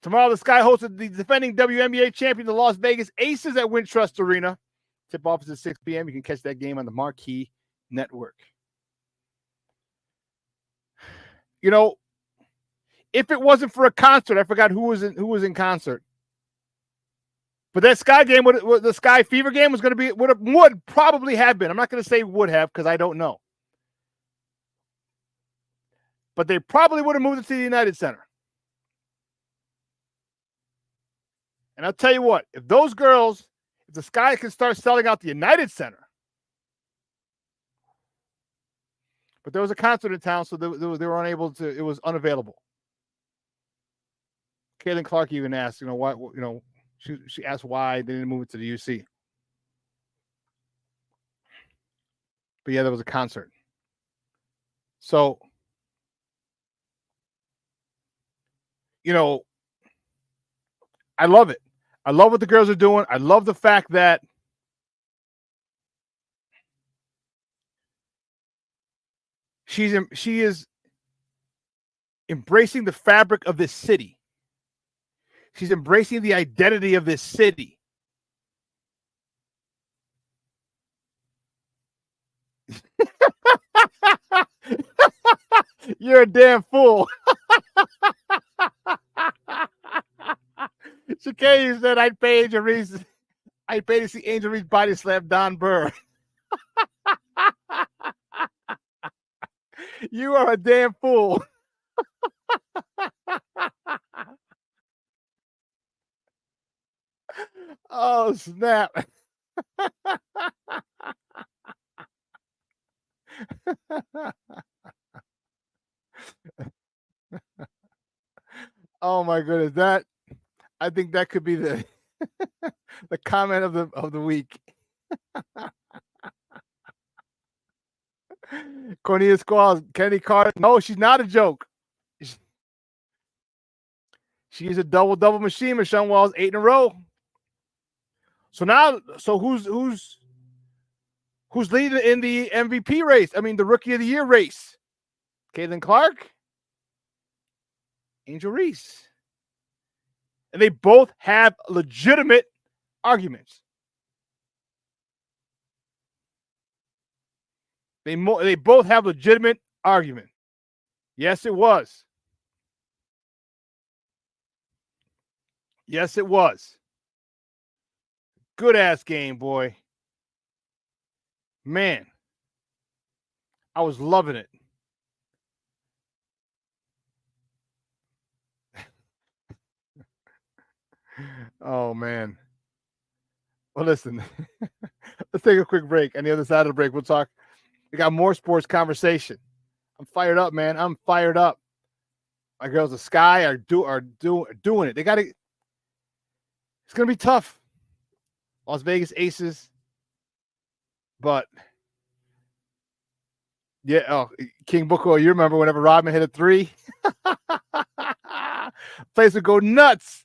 tomorrow, the Sky hosted the defending WNBA champion, the Las Vegas Aces at Wintrust Arena. Tip-off is at 6 p.m. You can catch that game on the Marquee Network. If it wasn't for a concert, I forgot who was in concert. But that Sky game, the Sky Fever game was going to be, would probably have been. I'm not going to say would have because I don't know. But they probably would have moved it to the United Center. And I'll tell you what, if the Sky can start selling out the United Center. But there was a concert in town, so they were unable to, it was unavailable. Caitlin Clark even asked, why, she asked why they didn't move it to the UC. But yeah, there was a concert. So, I love it. I love what the girls are doing. I love the fact that she is embracing the fabric of this city. She's embracing the identity of this city. You're a damn fool. Chica said, I'd pay to see Angel Reese body slam Don Burr. You are a damn fool. Oh, snap. Oh my goodness, I think that could be the the comment of the week. Cornelius Squalls, Kenny Carter. No, she's not a joke. She's a double machine. Michelle Wells, 8 in a row. So now, who's leading in the MVP race? I mean, the Rookie of the Year race. Caitlin Clark, Angel Reese, and they both have legitimate arguments. They both have legitimate argument. Yes, it was. Yes, it was. Good ass game, boy. Man, I was loving it. Oh man. Well, listen. Let's take a quick break. On the other side of the break, we'll talk. We got more sports conversation. I'm fired up, man. I'm fired up. My girls, the Sky, are doing it. They got to. It's gonna be tough. Las Vegas Aces, but yeah. Oh, King Booker, you remember whenever Rodman hit a 3, place would go nuts.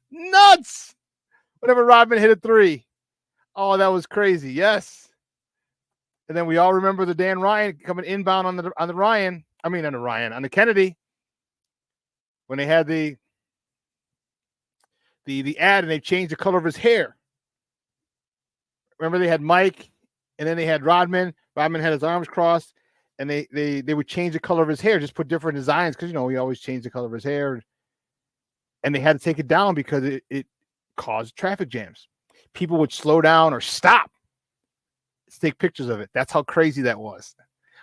Whenever Rodman hit a 3. Oh, that was crazy. Yes. And then we all remember the Dan Ryan coming inbound on the Kennedy, when they had the ad and they changed the color of his hair. Remember they had Mike, and then they had Rodman. Rodman had his arms crossed, and they would change the color of his hair, just put different designs, because he always changed the color of his hair, and they had to take it down because it caused traffic jams. People would slow down or stop to take pictures of it. That's how crazy that was.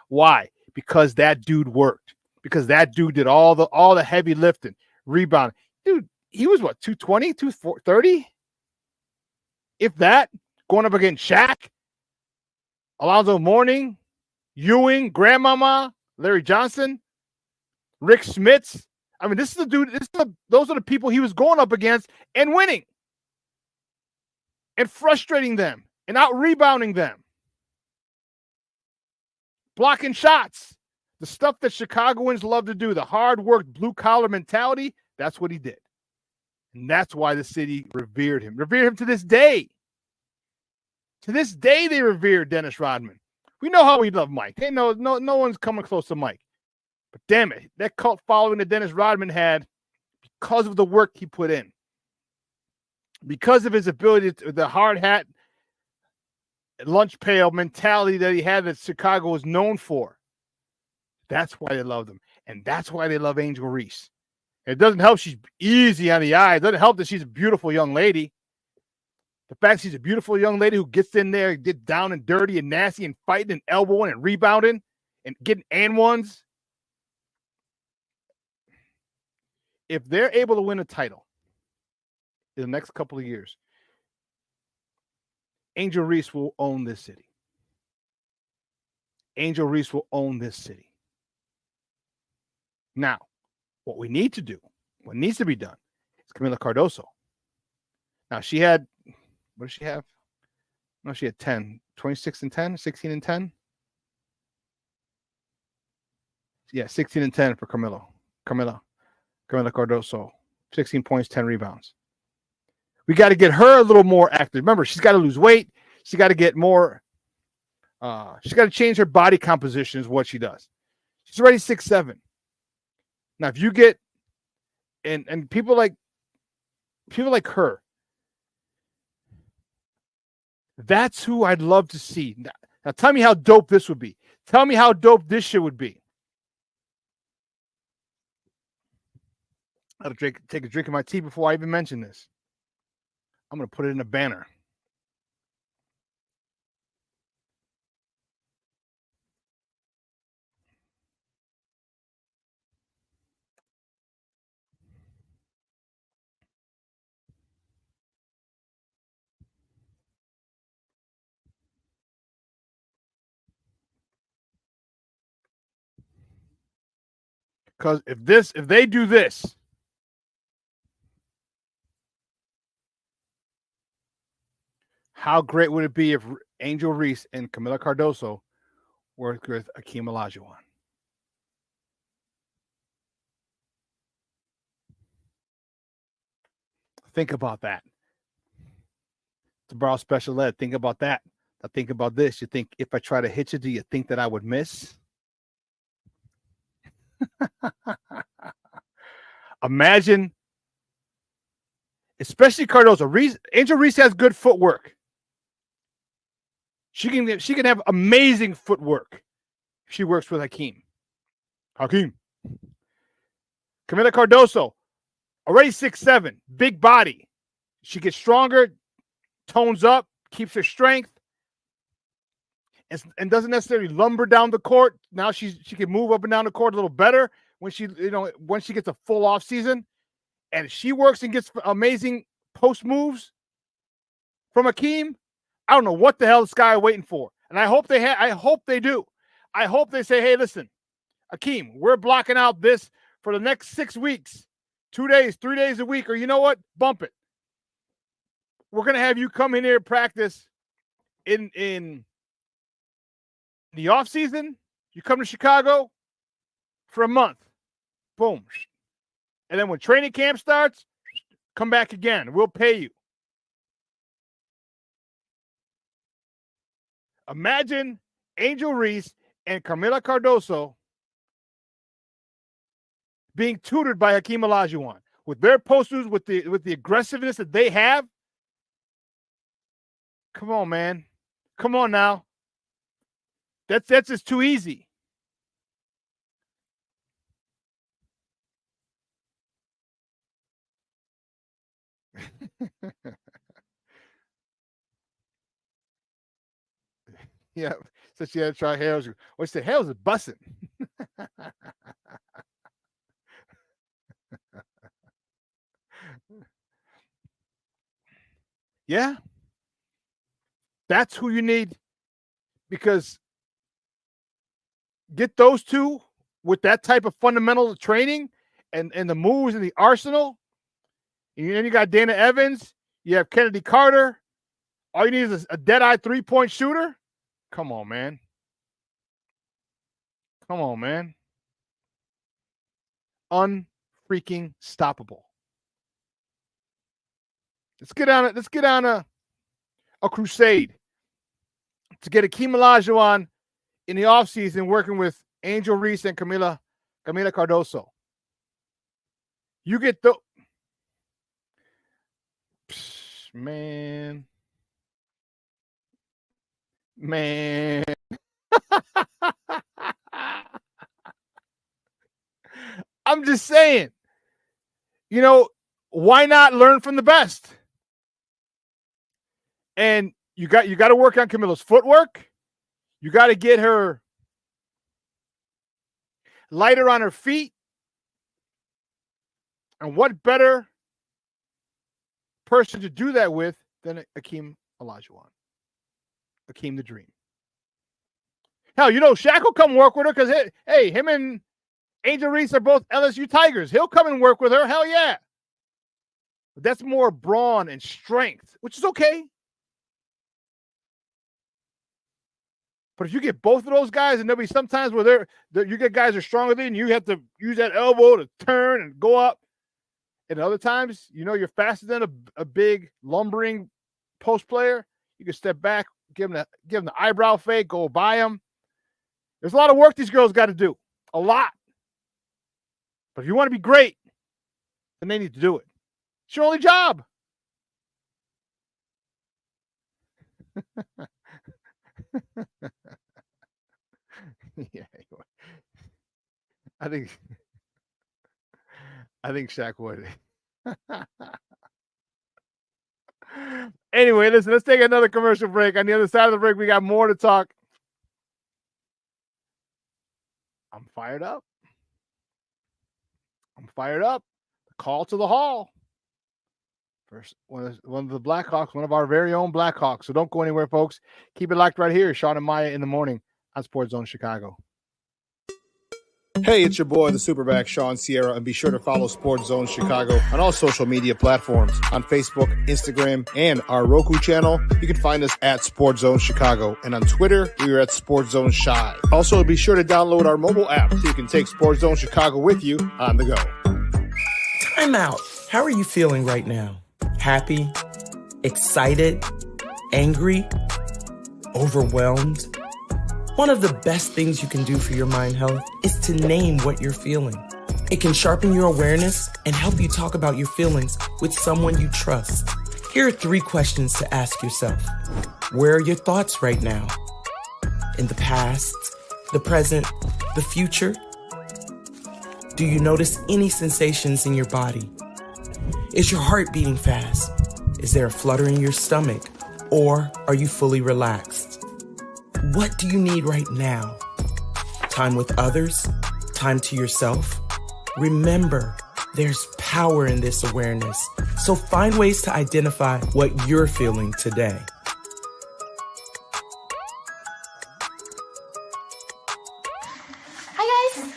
Why? Because that dude worked. Because that dude did all the heavy lifting, rebounding. Dude, he was what, 220, 230? If that, going up against Shaq, Alonzo Mourning, Ewing, Grandmama, Larry Johnson, Rick Smits. I mean, this is the dude. Those are the people he was going up against and winning, and frustrating them, and out rebounding them, blocking shots. The stuff that Chicagoans love to do, the hard work, blue collar mentality. That's what he did, and that's why the city revered him. Revered him to this day. To this day, they revere Dennis Rodman. We know how we love Mike. Hey, no one's coming close to Mike. But damn it, that cult following that Dennis Rodman had, because of the work he put in, because of his ability to, the hard hat, lunch pail mentality that he had that Chicago was known for. That's why they loved him. And that's why they love Angel Reese. It doesn't help she's easy on the eye. It doesn't help that she's a beautiful young lady. The fact she's a beautiful young lady who gets in there, get down and dirty and nasty and fighting and elbowing and rebounding and getting and ones. If they're able to win a title in the next couple of years, Angel Reese will own this city. Angel Reese will own this city. Now, what we need to do, what needs to be done, is Camila Cardoso. Now, she had, what does she have? No, she had 10, 26 and 10, 16 and 10. Yeah, 16 and 10 for Camila Cardoso. 16 points, 10 rebounds. We got to get her a little more active. Remember, she's got to lose weight. She's got to get more. She's got to change her body composition is what she does. She's already 6'7". Now, if you get, and people like her, that's who I'd love to see. Now tell me how dope this would be. Tell me how dope this shit would be. I have to take a drink of my tea before I even mention this. I'm going to put it in a banner. Because if they do this, How great would it be if Angel Reese and Camila Cardoso worked with Hakeem Olajuwon? Think about that. To borrow special ed, think about that. Now think about this. You think if I try to hit you, do you think that I would miss? Imagine, especially Cardoso. Angel Reese has good footwork. She can have amazing footwork if she works with Hakeem. Camila Cardoso, already 6'7", big body. She gets stronger, tones up, keeps her strength, and doesn't necessarily lumber down the court. Now she can move up and down the court a little better when once she gets a full off season. And if she works and gets amazing post moves from Hakeem, I don't know what the hell the Sky are waiting for. And I hope they do. I hope they say, hey, listen, Hakeem, we're blocking out this for the next 6 weeks, 2 days, 3 days a week, or you know what? Bump it. We're going to have you come in here and practice in the off season. You come to Chicago for a month. Boom. And then when training camp starts, come back again. We'll pay you. Imagine Angel Reese and Camila Cardoso being tutored by Hakeem Olajuwon with their posters, with the aggressiveness that they have. Come on, man. Come on now. That's just too easy. Yeah, so she had to try Harold's. Or she said, Harold's is bussing. Yeah. That's who you need, because get those two with that type of fundamental training and the moves in the arsenal. And then you got Dana Evans. You have Kennedy Carter. All you need is a dead-eye three-point shooter. Come on, man. Come on, man. Unfreaking stoppable. Let's get on a crusade to get Hakeem Olajuwon in the offseason working with Angel Reese and Camila Cardoso. You get the man. I'm just saying, why not learn from the best? And you got to work on Camila's footwork. You got to get her lighter on her feet. And what better person to do that with than Hakeem Olajuwon? Hakeem the Dream. Hell, Shaq will come work with her because, hey, him and Angel Reese are both LSU Tigers. He'll come and work with her. Hell yeah. But that's more brawn and strength, which is okay. But if you get both of those guys, and there'll be sometimes where you get guys that are stronger than you, have to use that elbow to turn and go up. And other times, you're faster than a big lumbering post player. You can step back, give them the eyebrow fake, go by them. There's a lot of work these girls got to do. A lot. But if you want to be great, then they need to do it. It's your only job. Yeah, I think Shaq would. Anyway, listen, let's take another commercial break. On the other side of the break, we got more to talk. I'm fired up. Call to the hall. First, one of the Blackhawks, one of our very own Blackhawks. So don't go anywhere, folks. Keep it locked right here. Shawn and Maya in the morning on Sports Zone Chicago. Hey, it's your boy, the Superback, Shawn Sierra, and be sure to follow Sports Zone Chicago on all social media platforms. On Facebook, Instagram, and our Roku channel, you can find us at Sports Zone Chicago. And on Twitter, we are at Sports Zone Shy. Also, be sure to download our mobile app so you can take Sports Zone Chicago with you on the go. Time out. How are you feeling right now? Happy? Excited? Angry? Overwhelmed? One of the best things you can do for your mind health is to name what you're feeling. It can sharpen your awareness and help you talk about your feelings with someone you trust. Here are 3 questions to ask yourself. Where are your thoughts right now? In the past, the present, the future? Do you notice any sensations in your body? Is your heart beating fast? Is there a flutter in your stomach? Or are you fully relaxed? What do you need right now? Time with others? Time to yourself? Remember, there's power in this awareness. So find ways to identify what you're feeling today. Hi, guys.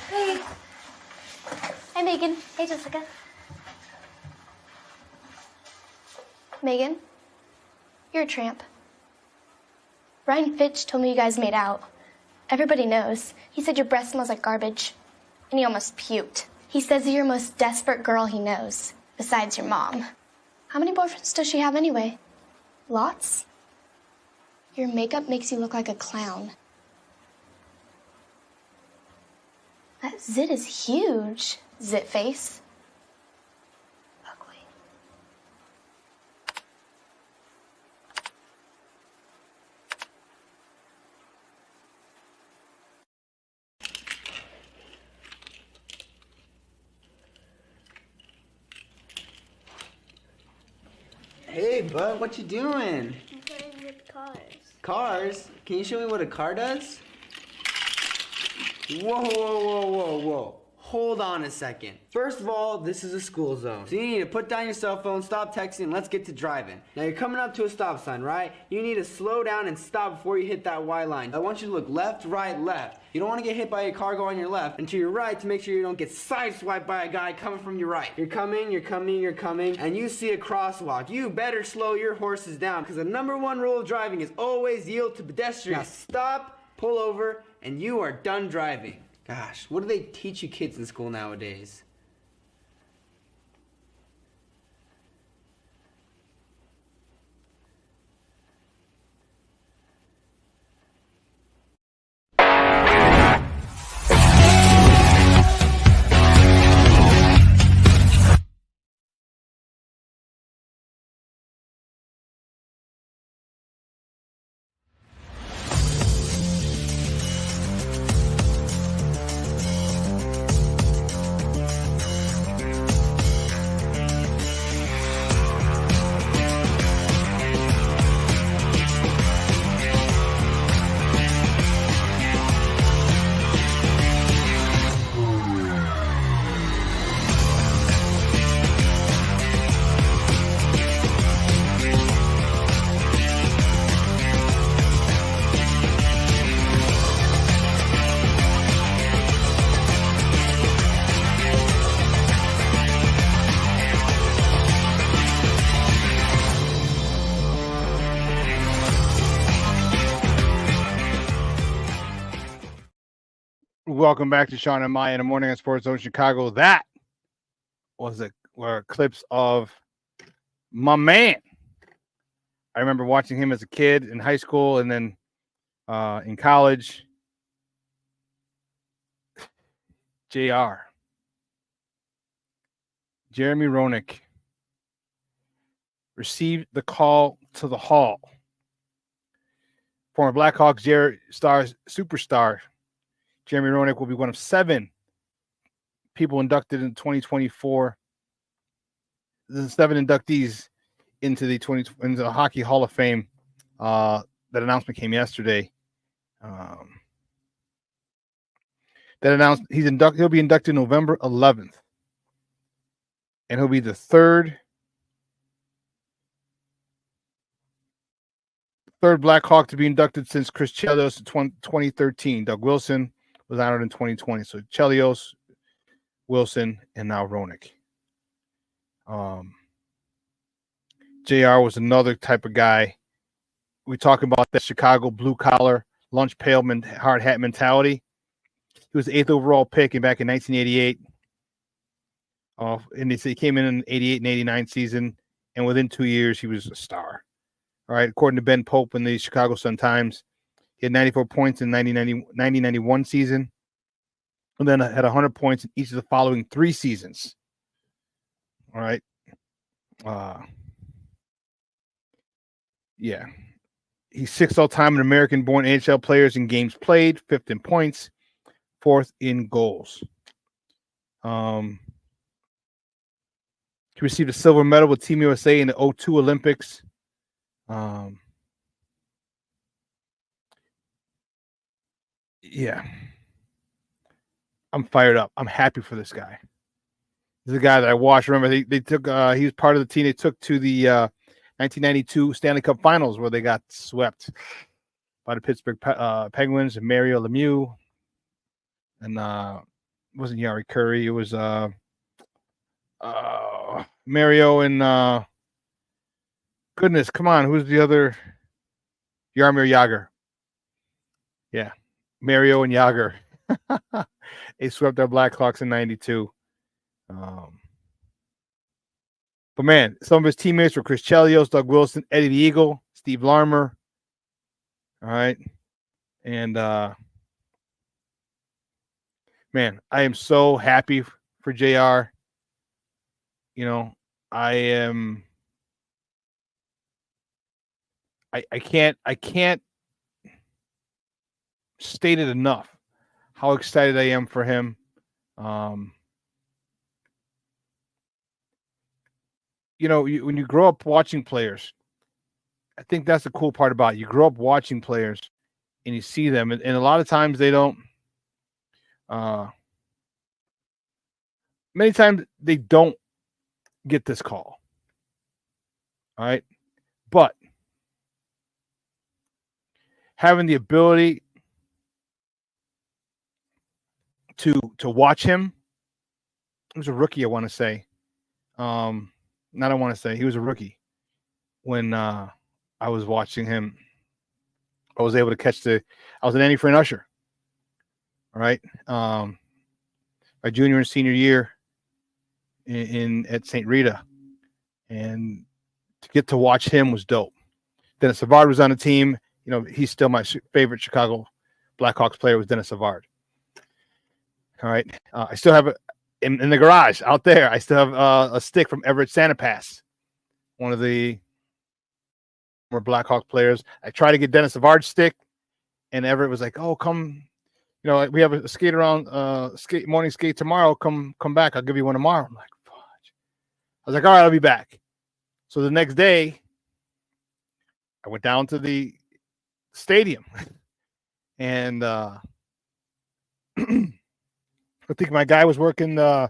Hey. Hi, Megan. Hey, Jessica. Megan, you're a tramp. Ryan Fitch told me you guys made out. Everybody knows. He said your breath smells like garbage. And he almost puked. He says you're the most desperate girl he knows, besides your mom. How many boyfriends does she have anyway? Lots? Your makeup makes you look like a clown. That zit is huge, zit face. Hey, bud, what you doing? I'm playing with cars. Cars? Can you show me what a car does? Whoa, whoa, whoa, whoa, whoa. Hold on a second. First of all, this is a school zone. So you need to put down your cell phone, stop texting, and let's get to driving. Now you're coming up to a stop sign, right? You need to slow down and stop before you hit that Y line. I want you to look left, right, left. You don't want to get hit by a car going on your left, and to your right to make sure you don't get sideswiped by a guy coming from your right. You're coming, and you see a crosswalk. You better slow your horses down, because the #1 rule of driving is always yield to pedestrians. Now stop, pull over, and you are done driving. Gosh, what do they teach you kids in school nowadays? Welcome back to Shawn and Maya in the morning on Sports Zone Chicago. That was were clips of my man. I remember watching him as a kid in high school and then in college. JR. Jeremy Roenick received the call to the Hall. Former Blackhawks superstar Jeremy Roenick will be one of 7 people inducted in 2024. The 7 inductees into the Hockey Hall of Fame. That announcement came yesterday. That announced he'll be inducted November 11th, and he'll be the third Blackhawk to be inducted since Chris Chelios in 2013. Doug Wilson was honored in 2020. So Chelios, Wilson, and now Roenick. JR was another type of guy. We talk about that Chicago blue collar, lunch pail, hard hat mentality. He was the 8th overall pick back in 1988. And he came in 88 and 89 season, and within 2 years, he was a star. All right, according to Ben Pope in the Chicago Sun-Times, he had 94 points in 1991 season, and then had 100 points in each of the following 3 seasons. All right. Yeah. He's 6th all-time in American-born NHL players in games played, 5th in points, 4th in goals. He received a silver medal with Team USA in the 2002 Olympics. Yeah. I'm fired up. I'm happy for this guy. This is a guy that I watched. Remember, they took he was part of the team they took to the 1992 Stanley Cup Finals where they got swept by the Pittsburgh Penguins and Mario Lemieux. And it wasn't Yari Curry. It was Mario and goodness, come on, who's the other? Jaromir Jagr. Yeah, Mario and Jagr. They swept our Blackhawks in '92. But man, some of his teammates were Chris Chelios, Doug Wilson, Eddie the Eagle, Steve Larmer. All right, and man, I am so happy for JR. You know, I can't state it enough how excited I am for him. You know, when you grow up watching players, I think that's the cool part about it. You grow up watching players and you see them, and a lot of times they don't. Many times they don't get this call. All right. But having the ability to watch him, he was a rookie, I want to say. Not I want to say, he was a rookie when I was watching him. I was able to catch I was an Andy Fran Usher. All right. My junior and senior year at St. Rita. And to get to watch him was dope. Dennis Savard was on the team. You know, he's still my favorite Chicago Blackhawks player was Dennis Savard. All right. I still have in the garage out there. I still have a stick from Everett Santa Pass, one of the more Blackhawk players. I tried to get Dennis Savard's stick, and Everett was like, "Oh, come, you know, we have a skate around, morning skate tomorrow. Come back. I'll give you one tomorrow." I'm like, "Fudge." I was like, "All right, I'll be back." So the next day, I went down to the stadium, and I think my guy was working. I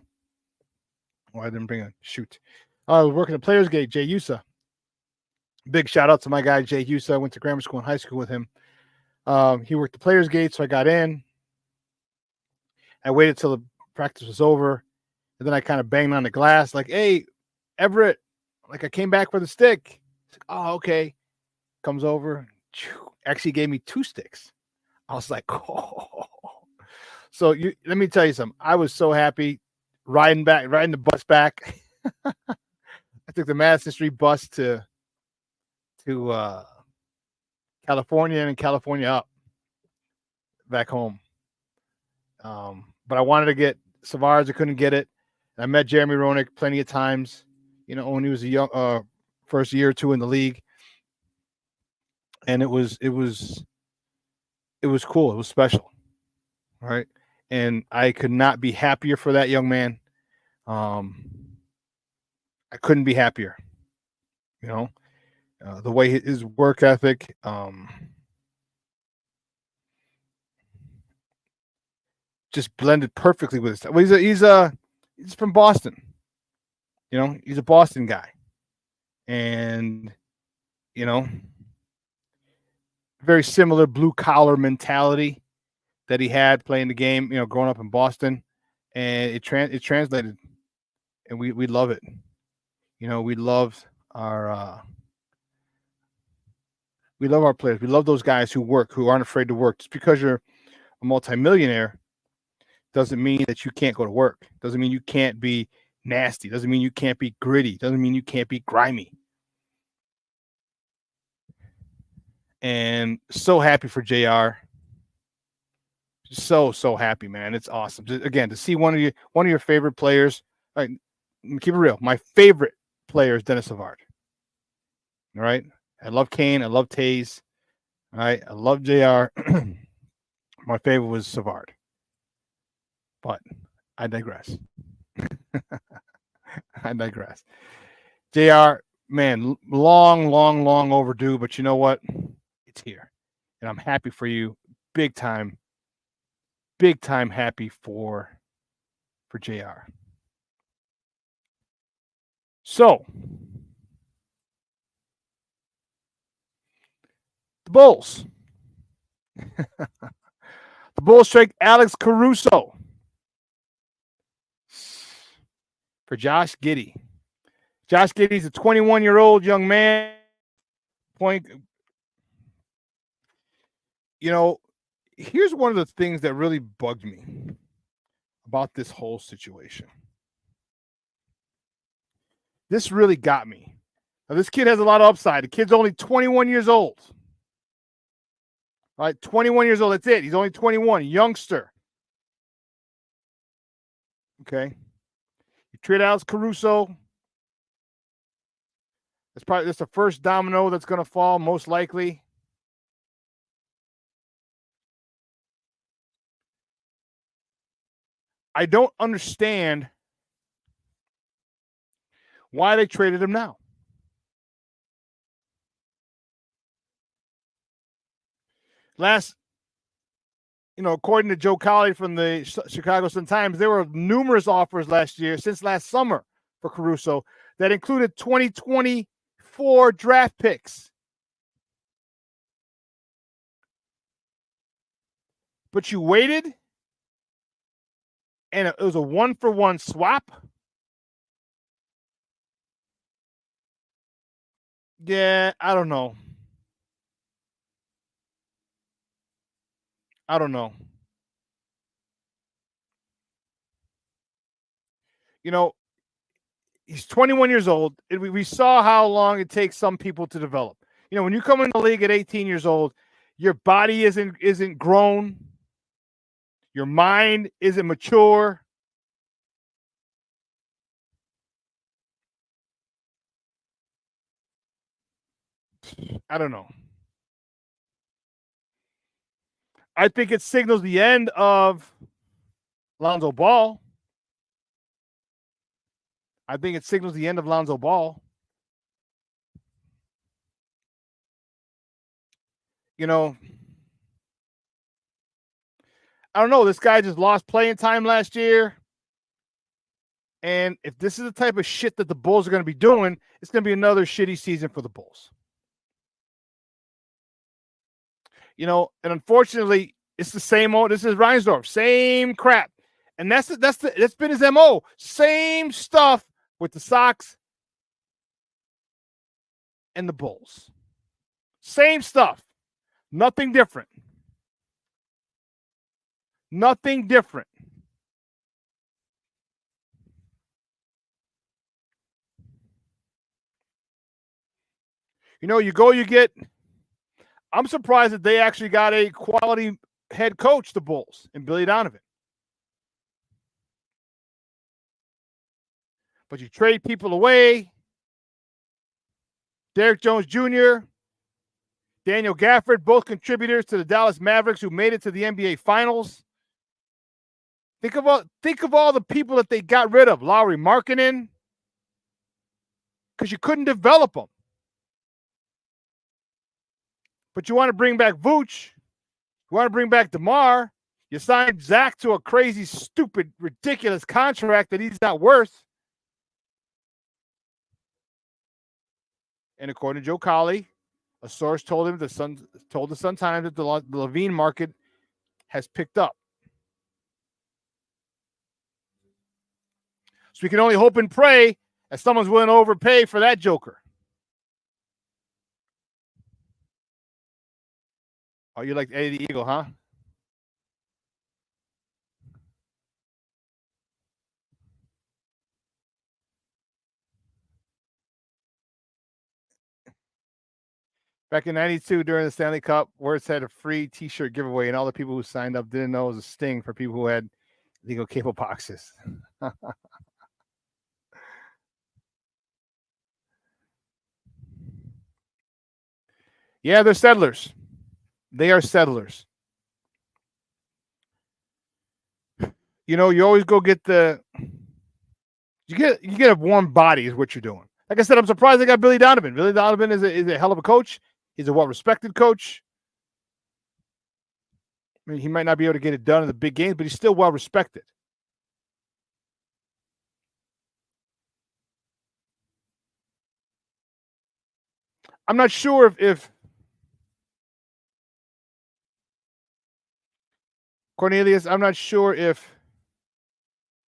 didn't bring a shoot. I was working at Players Gate. Jay Usa. Big shout out to my guy Jay Usa. I went to grammar school and high school with him. He worked the Players Gate, so I got in. I waited till the practice was over, and then I kind of banged on the glass, like, "Hey, Everett, like I came back for the stick." Like, "Oh, okay." Comes over, actually gave me 2 sticks. I was like, "Oh." So let me tell you something. I was so happy riding the bus back. I took the Madison Street bus to California and California up back home. But I wanted to get Savard's. I couldn't get it. I met Jeremy Roenick plenty of times, you know, when he was a young first year or two in the league. And it was cool. It was special. All right. And I could not be happier for that young man. I couldn't be happier. You know, the way his work ethic, just blended perfectly with his stuff. Well, he's from Boston. You know, he's a Boston guy. And, you know, very similar blue collar mentality that he had playing the game, growing up in Boston, and it translated, and we love it. We love our players. We love those guys who work, who aren't afraid to work. Just because you're a multimillionaire doesn't mean that you can't go to work. Doesn't mean you can't be nasty. Doesn't mean you can't be gritty. Doesn't mean you can't be grimy. And so happy for JR. So happy, man. It's awesome. Again, to see one of your favorite players. All right, keep it real. My favorite player is Dennis Savard. All right. I love Kane. I love Taze. All right. I love JR. My favorite was Savard. But I digress. I digress. JR, man, long overdue, but you know what? It's here. And I'm happy for you. Big time happy for JR. So, the Bulls. The Bulls trade Alex Caruso for Josh Giddey. Josh Giddey's a 21-year-old young man. Here's one of the things that really bugged me about this whole situation. This really got me. Now, this kid has a lot of upside. The kid's only 21 years old. All right, 21 years old. That's it. He's only 21, youngster. Okay. You trade Alex Caruso. That's the first domino that's going to fall, most likely. I don't understand why they traded him now. According to Joe Colley from the Chicago Sun-Times, there were numerous offers since last summer for Caruso that included 2024 draft picks. But you waited, and it was a 1-for-1 swap. Yeah, I don't know. He's 21 years old. We saw how long it takes some people to develop. When you come in the league at 18 years old, your body isn't grown. Your mind isn't mature. I don't know. I think it signals the end of Lonzo Ball. I don't know. This guy just lost playing time last year. And if this is the type of shit that the Bulls are going to be doing, it's going to be another shitty season for the Bulls. And unfortunately, it's the same old. This is Reinsdorf, same crap. And that's been his MO. Same stuff with the Sox and the Bulls. Same stuff. Nothing different. Nothing different. You get. I'm surprised that they actually got a quality head coach, the Bulls, and Billy Donovan. But you trade people away. Derek Jones Jr., Daniel Gafford, both contributors to the Dallas Mavericks who made it to the NBA Finals. Think of all the people that they got rid of. Lauri Markkanen, because you couldn't develop them. But you want to bring back Vooch. You want to bring back DeMar. You signed Zach to a crazy, stupid, ridiculous contract that he's not worth. And according to Joe Colley, a source told the Sun-Times that the Levine market has picked up. So we can only hope and pray that someone's willing to overpay for that joker. Oh, you like Eddie the Eagle, huh? Back in '92, during the Stanley Cup, Words had a free T-shirt giveaway, and all the people who signed up didn't know it was a sting for people who had legal cable boxes. Yeah, they're settlers. They are settlers. You know, you always go get you get a warm body is what you're doing. Like I said, I'm surprised they got Billy Donovan. Billy Donovan is a hell of a coach. He's a well-respected coach. I mean, he might not be able to get it done in the big games, but he's still well-respected. I'm not sure if Cornelius, I'm not sure if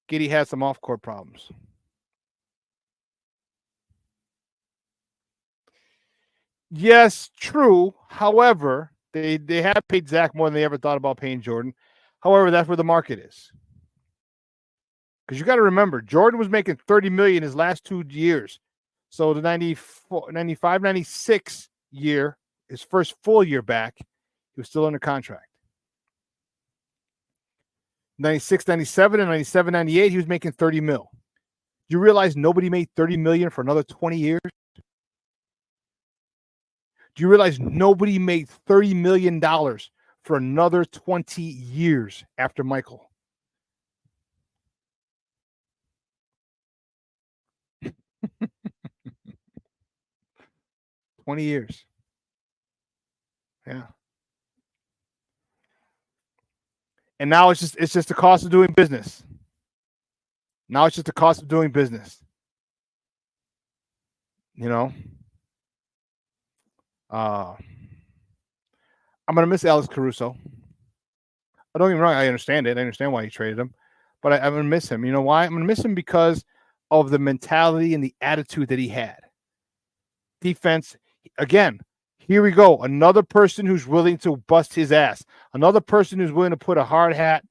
Giddy has some off-court problems. Yes, true. However, they have paid Zach more than they ever thought about paying Jordan. However, that's where the market is. Because you got to remember, Jordan was making $30 million his last 2 years. So the 94, 95, 96 year, his first full year back, he was still under contract. 96, 97, and 97, 98, he was making 30 mil. You realize nobody made 30 million for another 20 years? Do you realize nobody made $30 million for another 20 years after Michael? $20 years. Yeah. And now it's just the cost of doing business. Now it's just the cost of doing business. You know? I'm going to miss Alex Caruso. Don't get me wrong, I understand it. I understand why he traded him. But I'm going to miss him. You know why? I'm going to miss him because of the mentality and the attitude that he had. Defense, again, here we go. Another person who's willing to bust his ass. Another person who's willing to put a hard hat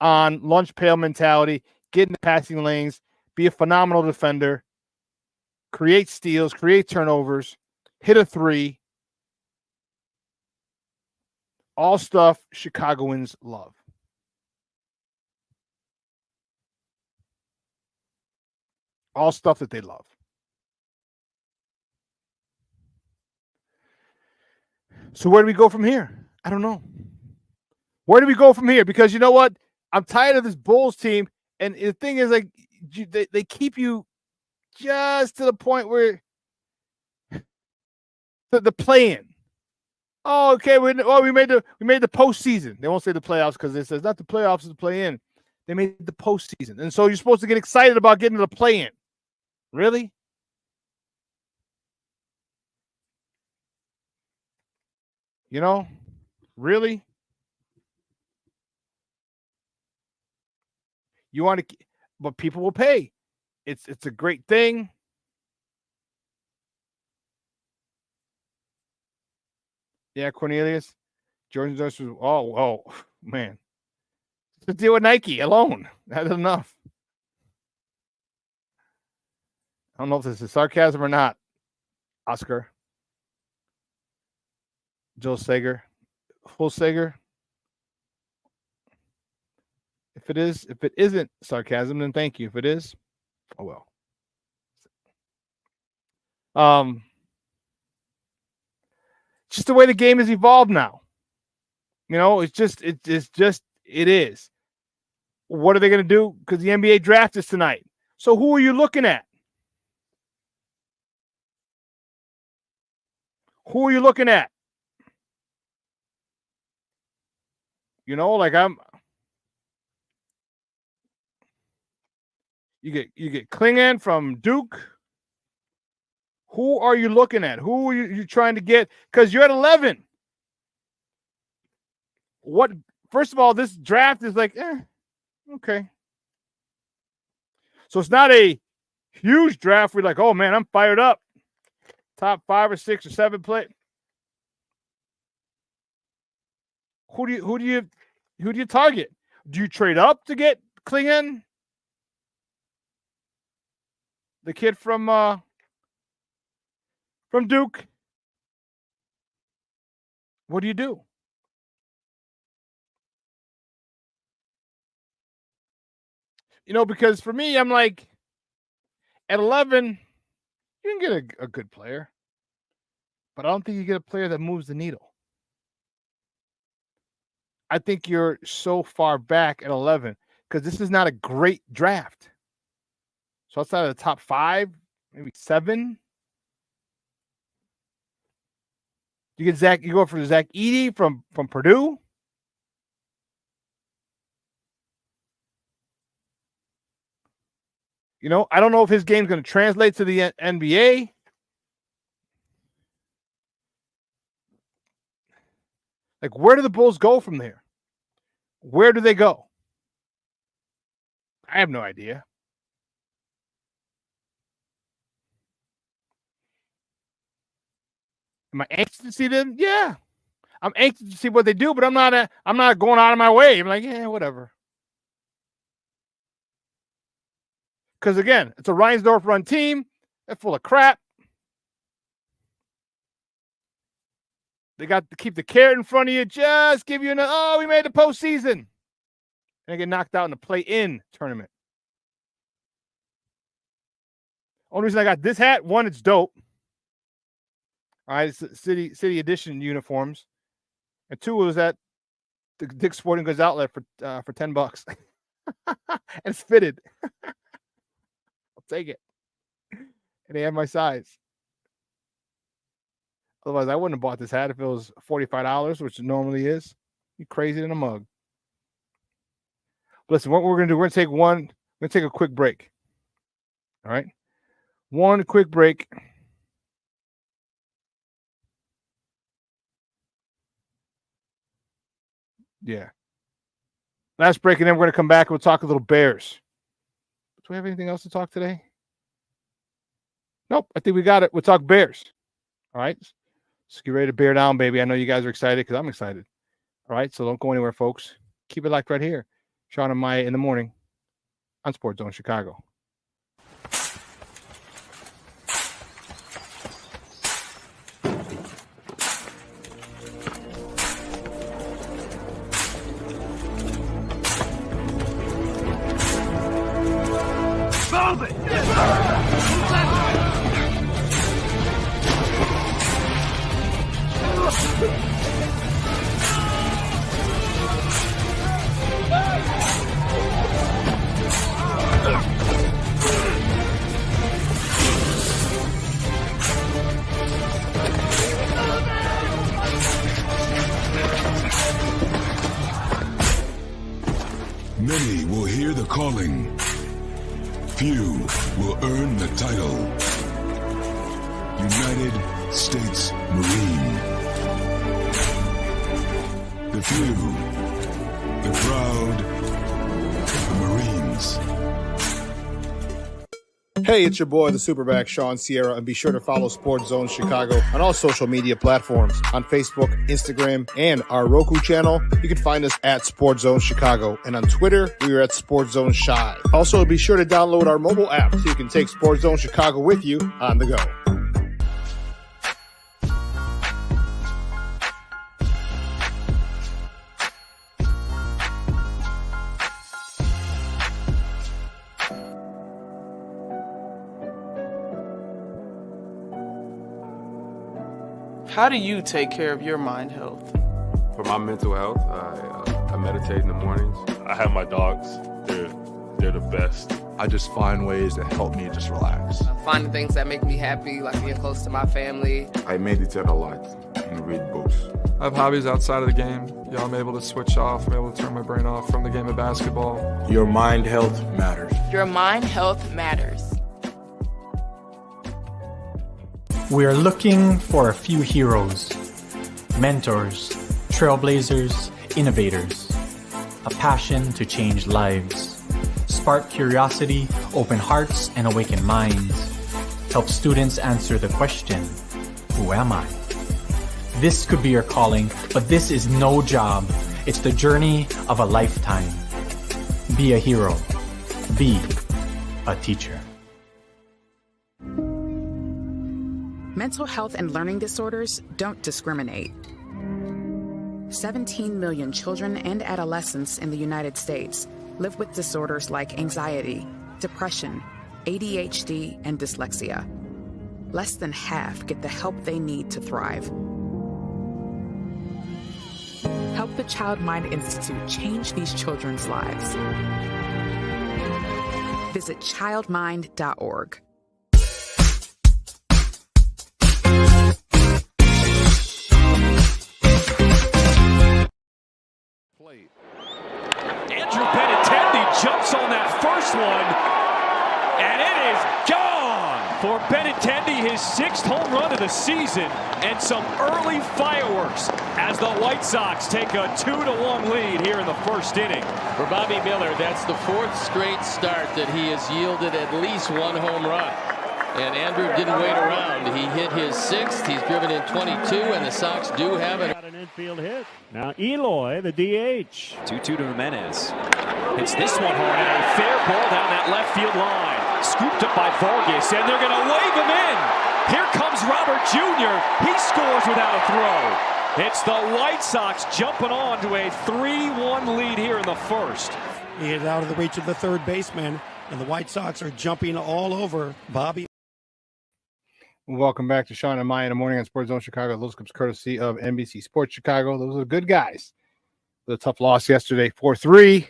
on, lunch pail mentality, get in the passing lanes, be a phenomenal defender, create steals, create turnovers, hit a three. All stuff Chicagoans love. All stuff that they love. So where do we go from here? I don't know. Where do we go from here? Because you know what? I'm tired of this Bulls team. And the thing is, like, they keep you just to the point where the play-in. Oh, okay. We made the postseason. They won't say the playoffs because it says not the playoffs, it's the play-in. They made the postseason. And so you're supposed to get excited about getting to the play-in. Really? You know? Really? You want to, but people will pay. It's a great thing. Yeah, Cornelius. Jordan was, oh, man. To deal with Nike alone. That's enough. I don't know if this is sarcasm or not. Oscar. Joe Sager. Full Sager. If it isn't sarcasm, then thank you. If it is, oh well. Just the way the game has evolved now. You know, it is. What are they going to do? Because the NBA draft is tonight. So who are you looking at? Who are you looking at? You know, like you get Klingon from Duke. Who are you looking at? Who are you trying to get? Because you're at 11. First of all, this draft is like, okay. So it's not a huge draft. We're like, oh man, I'm fired up. Top 5 or 6 or 7 play. Who do you target? Do you trade up to get Klingon? The kid from Duke. What do you do? You know, because for me, I'm like, at 11, you can get a good player. But I don't think you get a player that moves the needle. I think you're so far back at 11 because this is not a great draft. So outside of the top 5, maybe 7. You go for Zach Edey from Purdue. You know, I don't know if his game's going to translate to the NBA. Like, where do the Bulls go from there? Where do they go? I have no idea. Am I anxious to see them? Yeah. I'm anxious to see what they do, but I'm not going out of my way. I'm like, yeah, whatever. Because again, it's a Reinsdorf run team. They're full of crap. They got to keep the carrot in front of you. Just give you we made the postseason. And get knocked out in the play-in tournament. Only reason I got this hat, 1, it's dope. All right, it's City Edition uniforms. And 2, it was at the Dick's Sporting Goods outlet for $10. And it's fitted. I'll take it. And they have my size. Otherwise, I wouldn't have bought this hat if it was $45, which it normally is. You crazy than a mug. Listen, what we're gonna do, we're gonna take a quick break. All right. One quick break. Yeah. Last break, and then we're gonna come back and we'll talk a little Bears. Do we have anything else to talk today? Nope, I think we got it. We'll talk Bears. All right. Let's get ready to bear down, baby. I know you guys are excited because I'm excited. All right, so don't go anywhere, folks. Keep it locked right here. Shawn and Maya in the morning on Sports Zone Chicago. Move it! Many will hear the calling. Few will earn the title. United States Marine. The few, the proud, the Marines. Hey, it's your boy, the SuperBack, Shawn Sierra, and be sure to follow Sports Zone Chicago on all social media platforms, on Facebook, Instagram, and our Roku channel. You can find us at Sports Zone Chicago, and on Twitter, we are at Sports Zone Shy. Also, be sure to download our mobile app so you can take Sports Zone Chicago with you on the go. How do you take care of your mind health? For my mental health, I meditate in the mornings. I have my dogs. They're the best. I just find ways that help me just relax. Finding things that make me happy, like being close to my family. I meditate a lot and read books. I have hobbies outside of the game. Yeah, I'm able to switch off. I'm able to turn my brain off from the game of basketball. Your mind health matters. Your mind health matters. We are looking for a few heroes, mentors, trailblazers, innovators. A passion to change lives. Spark curiosity, open hearts, and awaken minds. Help students answer the question, who am I? This could be your calling, but this is no job. It's the journey of a lifetime. Be a hero. Be a teacher. Mental health and learning disorders don't discriminate. 17 million children and adolescents in the United States live with disorders like anxiety, depression, ADHD, and dyslexia. Less than half get the help they need to thrive. Help the Child Mind Institute change these children's lives. Visit childmind.org. Andrew Benintendi jumps on that first one, and it is gone for Benintendi, his 6th home run of the season, and some early fireworks as the White Sox take a 2-1 lead here in the first inning. For Bobby Miller, that's the 4th straight start that he has yielded at least 1 home run. And Andrew didn't wait around. He hit his 6th. He's driven in 22, and the Sox do have an infield hit. Now Eloy, the DH. 2-2 to Jimenez. Hits this one hard, and a fair ball down that left field line. Scooped up by Vargas, and they're going to wave him in. Here comes Robert Jr. He scores without a throw. It's the White Sox jumping on to a 3-1 lead here in the first. He is out of the reach of the third baseman, and the White Sox are jumping all over Bobby. Welcome back to Shawn and Maya in the morning on Sports Zone Chicago. Those comes courtesy of NBC Sports Chicago. Those are the good guys. The tough loss yesterday, 4-3,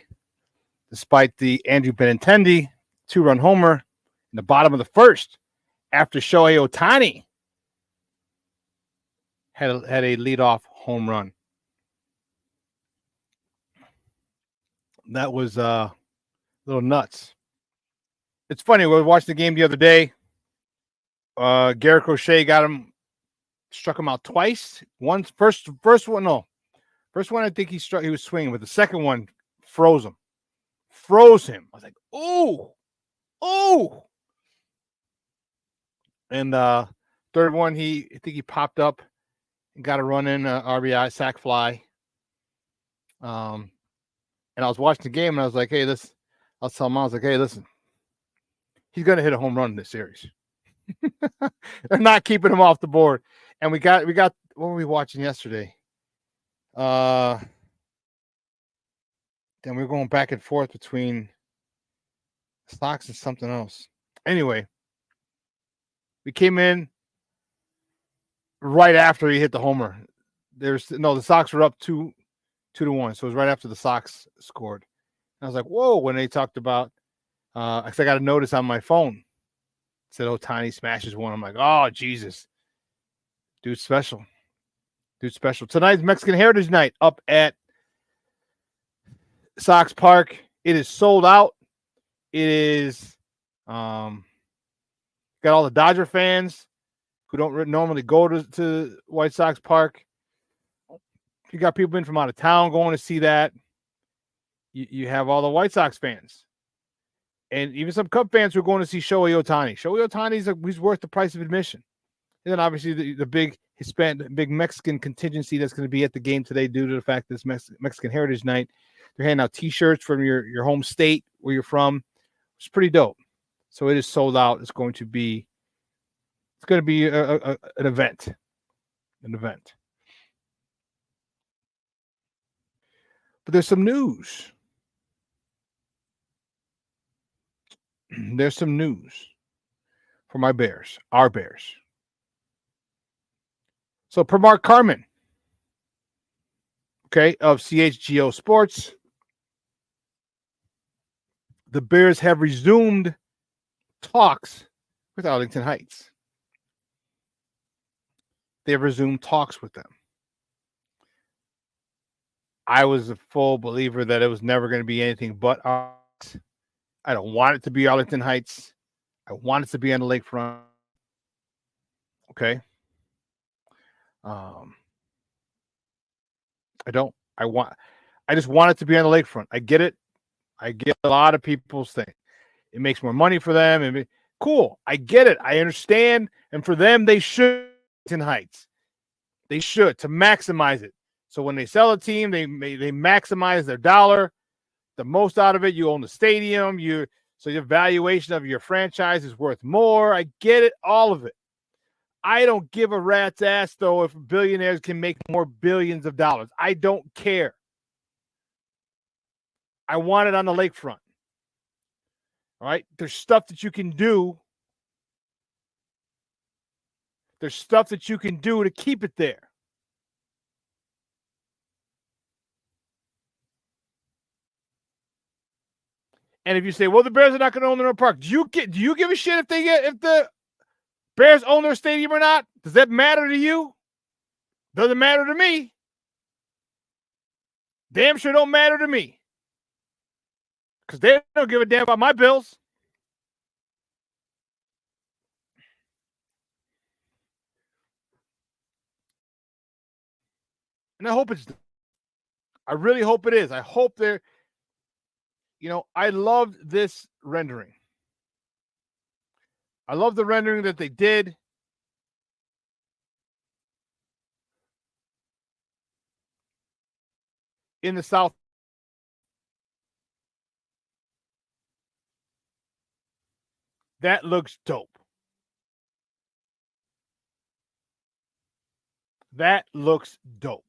despite the Andrew Benintendi 2-run homer in the bottom of the first after Shohei Ohtani had a leadoff home run. That was a little nuts. It's funny, we were watching the game the other day. Garrett Crochet struck him out twice. First one I think he was swinging, but the second one froze him. I was like, oh. And third one, I think he popped up and got a run in, RBI, sac fly. And I was watching the game and I was like, hey, I was telling him, I was like, hey, listen, he's going to hit a home run in this series. They're not keeping him off the board. And we got what were we watching yesterday? Then we were going back and forth between Sox and something else. Anyway, we came in right after he hit the homer. The Sox were up 2-1, so it was right after the Sox scored. And I was like, whoa, when they talked about I got a notice on my phone. Said Ohtani smashes one. I'm like, oh, Jesus. Dude's special. Tonight's Mexican Heritage Night up at Sox Park. It is sold out. It is got all the Dodger fans who don't normally go to White Sox Park. You got people in from out of town going to see that. You have all the White Sox fans. And even some Cub fans who are going to see Shohei Ohtani. Shohei Ohtani he's worth the price of admission. And then obviously the big big Mexican contingency that's going to be at the game today due to the fact that it's Mexican Heritage Night. They're handing out T-shirts from your home state where you're from. It's pretty dope. So it is sold out. It's going to be an event. But there's some news. There's some news for my Bears, our Bears. So, per Mark Carmen, of CHGO Sports, the Bears have resumed talks with Arlington Heights. They have resumed talks with them. I was a full believer that it was never going to be anything but us. I don't want it to be Arlington Heights. I want it to be on the lakefront. Okay. I don't. I just want it to be on the lakefront. I get it. I get a lot of people's thing. It makes more money for them. Cool. I get it. I understand. And for them, they should in Heights. They should to maximize it. So when they sell a team, they maximize their dollar, the most out of it. You own the stadium. So your valuation of your franchise is worth more. I get it, all of it. I don't give a rat's ass though if billionaires can make more billions of dollars. I don't care. I want it on the lakefront. All right. There's stuff that you can do. There's stuff that you can do to keep it there. And if you say, well, the Bears are not going to own their own park, do you give a shit if the Bears own their stadium or not? Does that matter to you? Doesn't matter to me. Damn sure don't matter to me. Because they don't give a damn about my bills. And I really hope it is. I hope they're, I loved this rendering. I love the rendering that they did. In the South. That looks dope. That looks dope.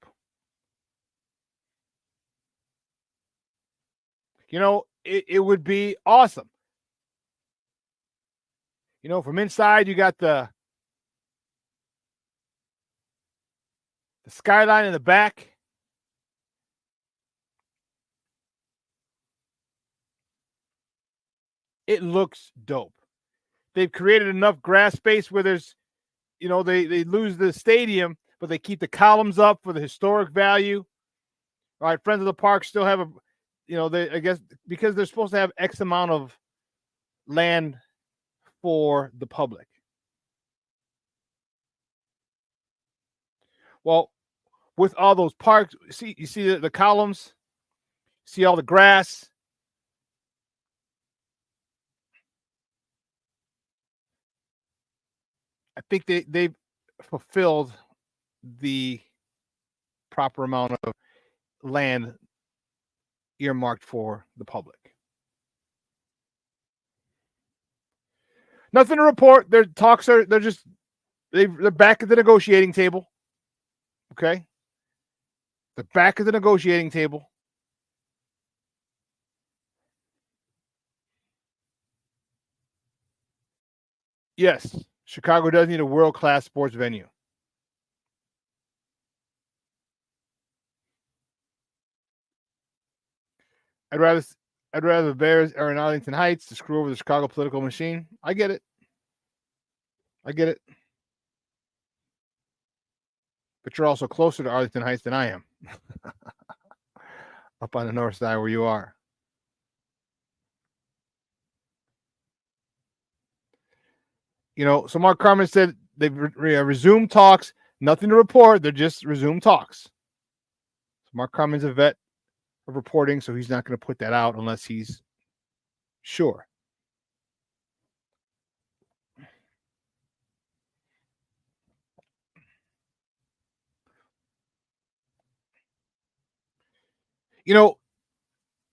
It would be awesome. From inside, you got the skyline in the back. It looks dope. They've created enough grass space where there's, they lose the stadium, but they keep the columns up for the historic value. All right, Friends of the Park still have I guess because they're supposed to have X amount of land for the public. Well, with all those parks, you see the columns, see all the grass. I think they've fulfilled the proper amount of land earmarked for the public. Nothing to report. Their talks they're back at the negotiating table. Okay. They're back at the negotiating table. Yes, Chicago does need a world-class sports venue. I'd rather the Bears are in Arlington Heights to screw over the Chicago political machine. I get it. But you're also closer to Arlington Heights than I am. Up on the north side where you are. So Mark Carmen said they've resumed talks. Nothing to report. They're just resumed talks. So Mark Carmen's a vet of reporting, so he's not going to put that out unless he's sure.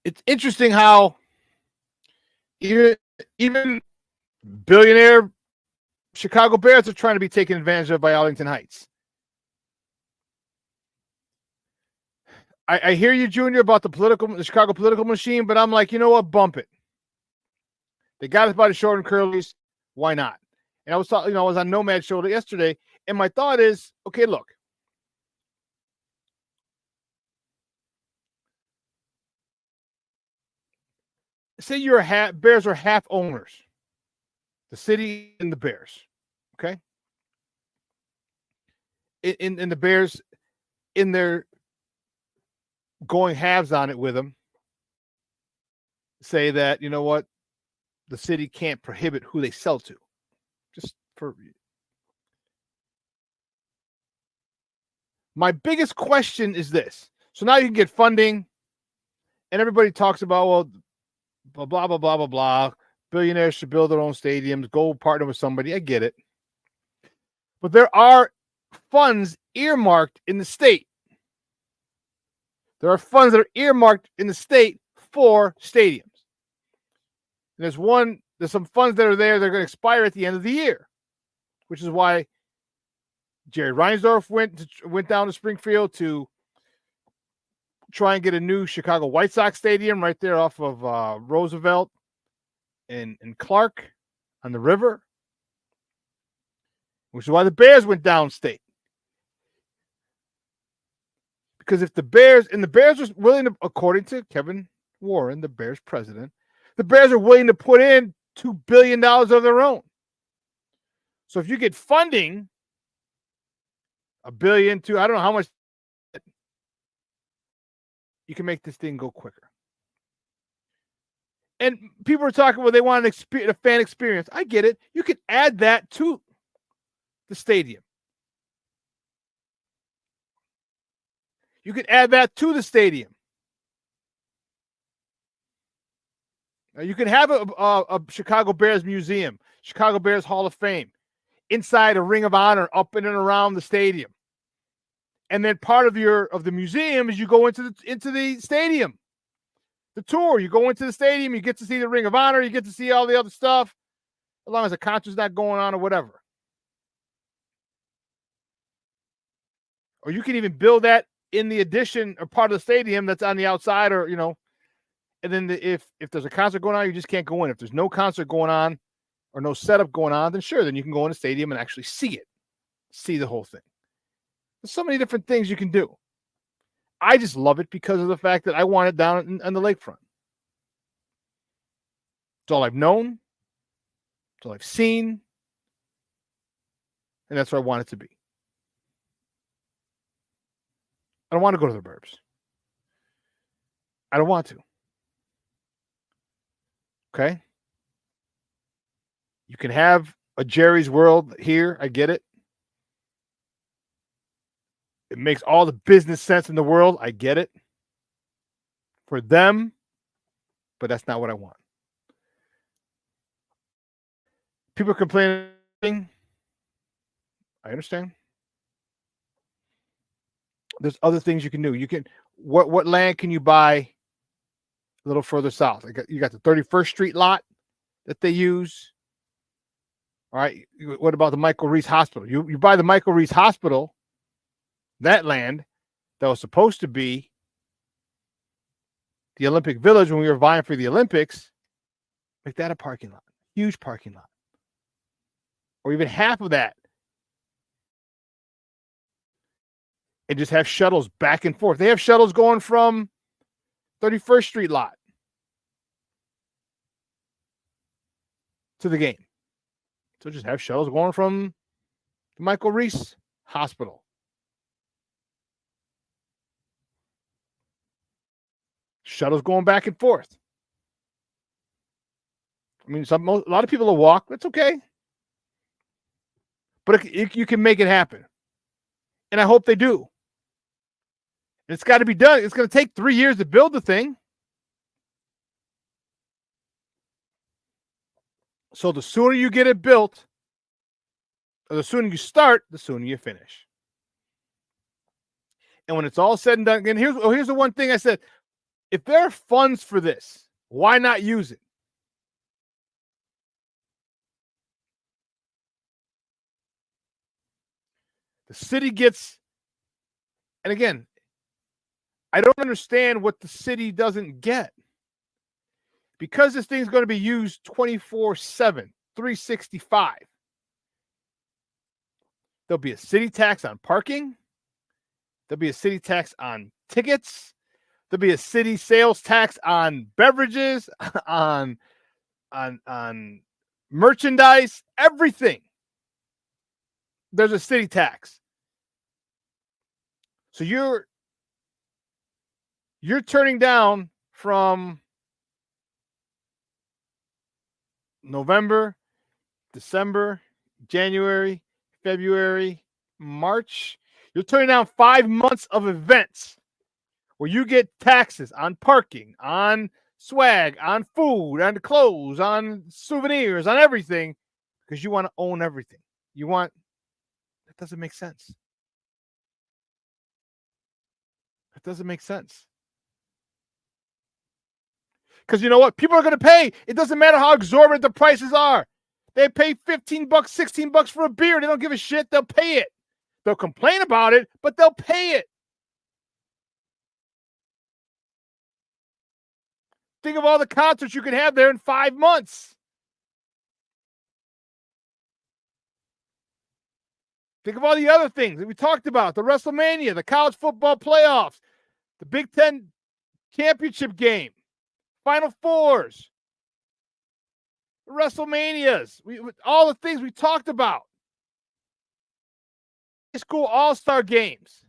It's interesting how even billionaire Chicago Bears are trying to be taken advantage of by Arlington Heights. I hear you, Junior, about the Chicago political machine, but I'm like, you know what? Bump it. They got us by the short and curlies. Why not? And I was talking, I was on Nomad Show yesterday, and my thought is, okay, look. Say Bears are half owners. The city and the Bears. Okay? In the Bears, in their going halves on it with them, say that, you know what, the city can't prohibit who they sell to. Just for my biggest question is this. So now you can get funding, And everybody talks about, well, blah, blah, blah, blah, blah, blah. Billionaires should build their own stadiums, go partner with somebody. I get it. But there are funds earmarked in the state. There are funds that are earmarked in the state for stadiums. And there's some funds that are there that are going to expire at the end of the year, which is why Jerry Reinsdorf went down to Springfield to try and get a new Chicago White Sox stadium right there off of Roosevelt and Clark on the river, which is why the Bears went downstate. Because if the Bears are willing to, according to Kevin Warren, the Bears president, the Bears are willing to put in $2 billion of their own. So if you get funding, $1 billion, I don't know how much, you can make this thing go quicker. And people are talking, well, they want a fan experience. I get it. You can add that to the stadium. You can add that to the stadium. You can have a Chicago Bears museum, Chicago Bears Hall of Fame, inside a Ring of Honor, up in and around the stadium. And then part of the museum is you go into the stadium. The tour, you go into the stadium, you get to see the Ring of Honor, you get to see all the other stuff, as long as the concert's not going on or whatever. Or you can even build that in the addition or part of the stadium that's on the outside, or and then if there's a concert going on, you just can't go in. If there's no concert going on or no setup going on, then sure, then you can go in the stadium and actually see the whole thing. There's so many different things you can do. I just love it because of the fact that I want it down on the lakefront. It's all I've known. It's all I've seen. And that's where I want it to be. I don't want to go to the burbs. I don't want to. Okay? You can have a Jerry's World here. I get it. It makes all the business sense in the world. I get it. For them, but that's not what I want. People are complaining. I understand. There's other things you can do. You can what land can you buy a little further south? You got the 31st Street lot that they use. All right. What about the Michael Reese Hospital? You buy the Michael Reese Hospital, that land that was supposed to be the Olympic Village when we were vying for the Olympics, make that a parking lot, huge parking lot, or even half of that, and just have shuttles back and forth. They have shuttles going from 31st Street lot to the game. So just have shuttles going from the Michael Reese Hospital. Shuttles going back and forth. I mean, a lot of people will walk. That's okay. But you can make it happen. And I hope they do. And it's got to be done. It's going to take 3 years to build the thing. So the sooner you get it built, or the sooner you start, the sooner you finish. And when it's all said and done, again, here's the one thing I said. If there are funds for this, why not use it? The city gets, and again, I don't understand what the city doesn't get. Because this thing's going to be used 24/7, 365. There'll be a city tax on parking. There'll be a city tax on tickets. There'll be a city sales tax on beverages, on merchandise, everything. There's a city tax. So you're turning down from November, December, January, February, March. You're turning down 5 months of events where you get taxes on parking, on swag, on food, on clothes, on souvenirs, on everything, because you want to own everything. That doesn't make sense. That doesn't make sense. Because you know what? People are going to pay. It doesn't matter how exorbitant the prices are. They pay $15, $16 for a beer. They don't give a shit. They'll pay it. They'll complain about it, but they'll pay it. Think of all the concerts you can have there in 5 months. Think of all the other things that we talked about. The WrestleMania, the college football playoffs, the Big Ten championship game, Final Fours, the WrestleManias, all the things we talked about. High school all-star games.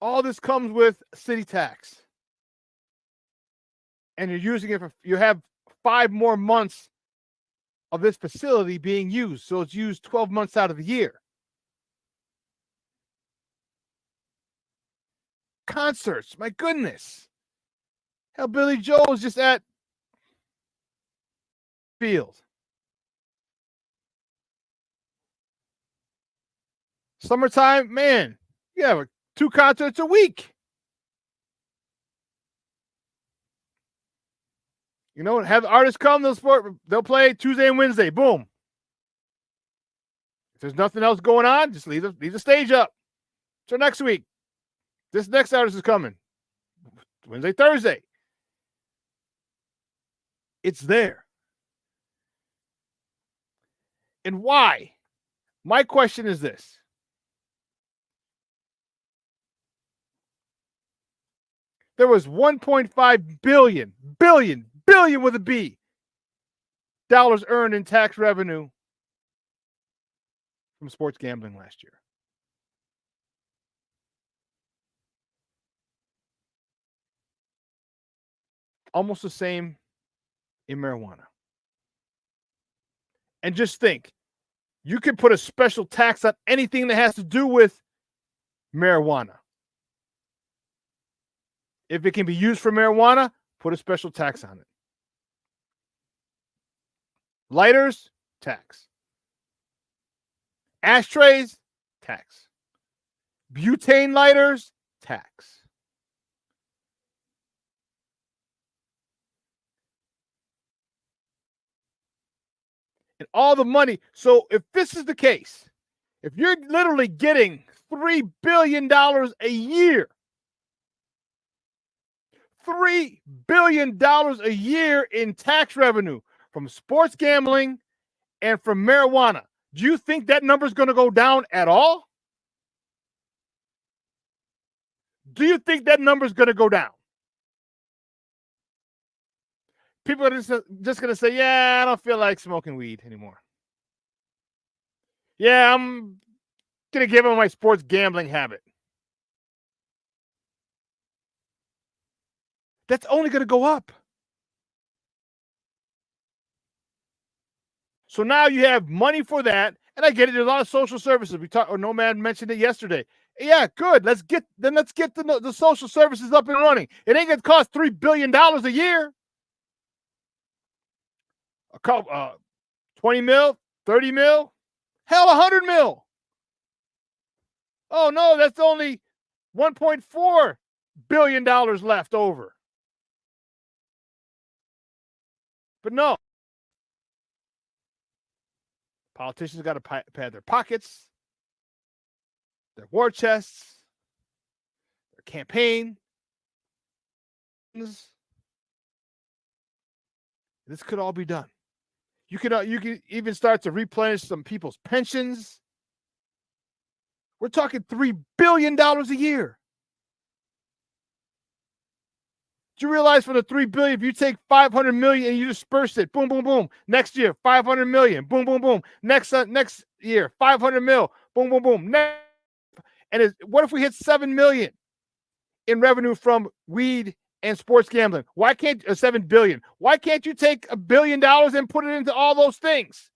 All this comes with city tax. And you're using it you have 5 more months of this facility being used. So it's used 12 months out of the year. Concerts, my goodness. Hell, Billy Joel was just at Field. Summertime, man, you have 2 concerts a week. You know, have artists come, they'll play Tuesday and Wednesday. Boom. If there's nothing else going on, just leave the stage up. So next week, this next artist is coming. Wednesday, Thursday. It's there. And why? My question is this. There was $1.5 billion with a B, dollars earned in tax revenue from sports gambling last year. Almost the same in marijuana. And just think, you could put a special tax on anything that has to do with marijuana. If it can be used for marijuana, put a special tax on it. Lighters, tax. Ashtrays, tax. Butane lighters, tax. And all the money. So if this is the case, if you're literally getting $3 billion a year, $3 billion a year in tax revenue from sports gambling and from marijuana, do you think that number is going to go down at all? Do you think that number is going to go down? People are just going to say, yeah, I don't feel like smoking weed anymore. Yeah, I'm going to give up my sports gambling habit. That's only going to go up. So now you have money for that. And I get it. There's a lot of social services. Nomad mentioned it yesterday. Yeah, good. Let's get the social services up and running. It ain't going to cost $3 billion a year. A couple, 20 mil, 30 mil, hell, 100 mil. Oh, no, that's only $1.4 billion left over. But no. Politicians got to pad their pockets, their war chests, their campaign. This could all be done. You can even start to replenish some people's pensions. We're talking $3 billion a year. Do you realize from the $3 billion, if you take $500 million and you disperse it, boom, boom, boom. Next year, $500 million, boom, boom, boom. Next year, $500 million, boom, boom, boom. What if we hit $7 million in revenue from weed and sports gambling? Why can't $7 billion? Why can't you take $1 billion and put it into all those things?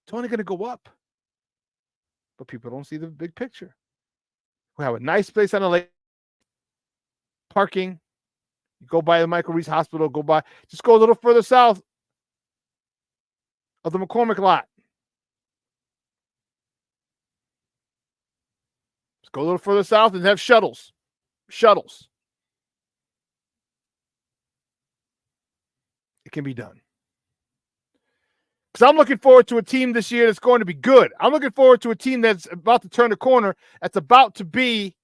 It's only going to go up. but people don't see the big picture. We have a nice place on the lake, parking. You go by the Michael Reese Hospital, just go a little further south of the McCormick lot. Just go a little further south and have shuttles. It can be done. Because I'm looking forward to a team this year that's going to be good. I'm looking forward to a team that's about to turn the corner, that's about to be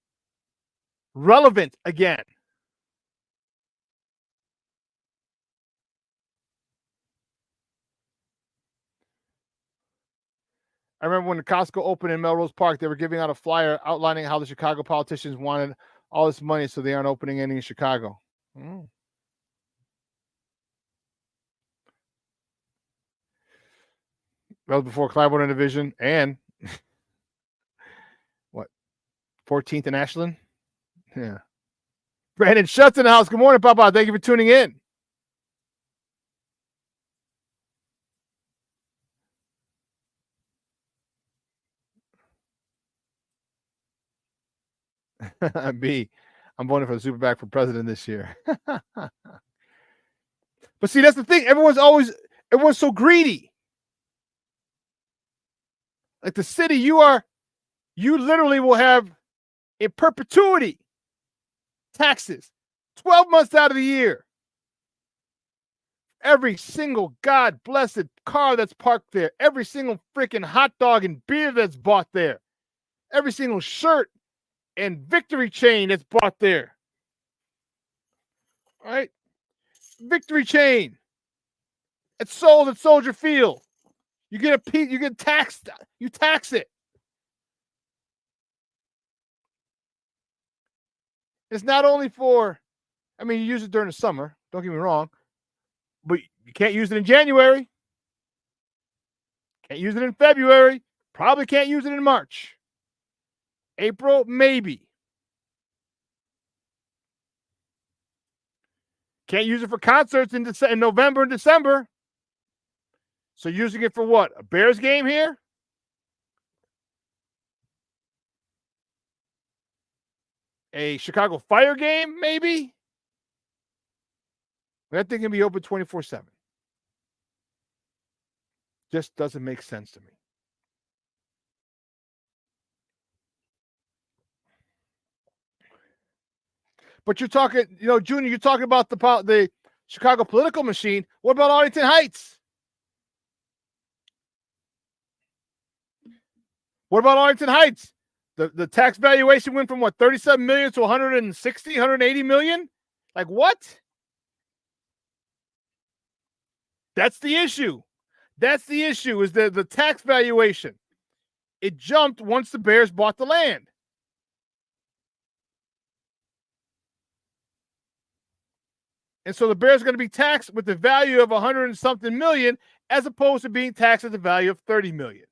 relevant again. I remember when the Costco opened in Melrose Park, they were giving out a flyer outlining how the Chicago politicians wanted all this money so they aren't opening any in Chicago. That was before Clyde won a division and 14th in Ashland? Yeah. Brandon Shutt's in the house. Good morning, Papa. Thank you for tuning in. B, I'm voting for the SuperBack for president this year. But see, that's the thing. Everyone's so greedy. Like the city, you literally will have in perpetuity taxes 12 months out of the year. Every single God blessed car that's parked there, every single freaking hot dog and beer that's bought there, every single shirt and victory chain that's bought there. All right? Victory chain. It's sold at Soldier Field. You get taxed. You tax it. It's not only for, you use it during the summer. Don't get me wrong. But you can't use it in January. Can't use it in February. Probably can't use it in March. April, maybe. Can't use it for concerts in November and December. So using it for what? A Bears game here? A Chicago Fire game, maybe? That thing can be open 24/7. Just doesn't make sense to me. But you're talking, Junior, you're talking about the Chicago political machine. What about Arlington Heights? What about Arlington Heights? The tax valuation went from 37 million to 160, 180 million? Like what? That's the issue. That's the issue, is the tax valuation. It jumped once the Bears bought the land. And so the Bears are going to be taxed with the value of 100 and something million, as opposed to being taxed at the value of 30 million.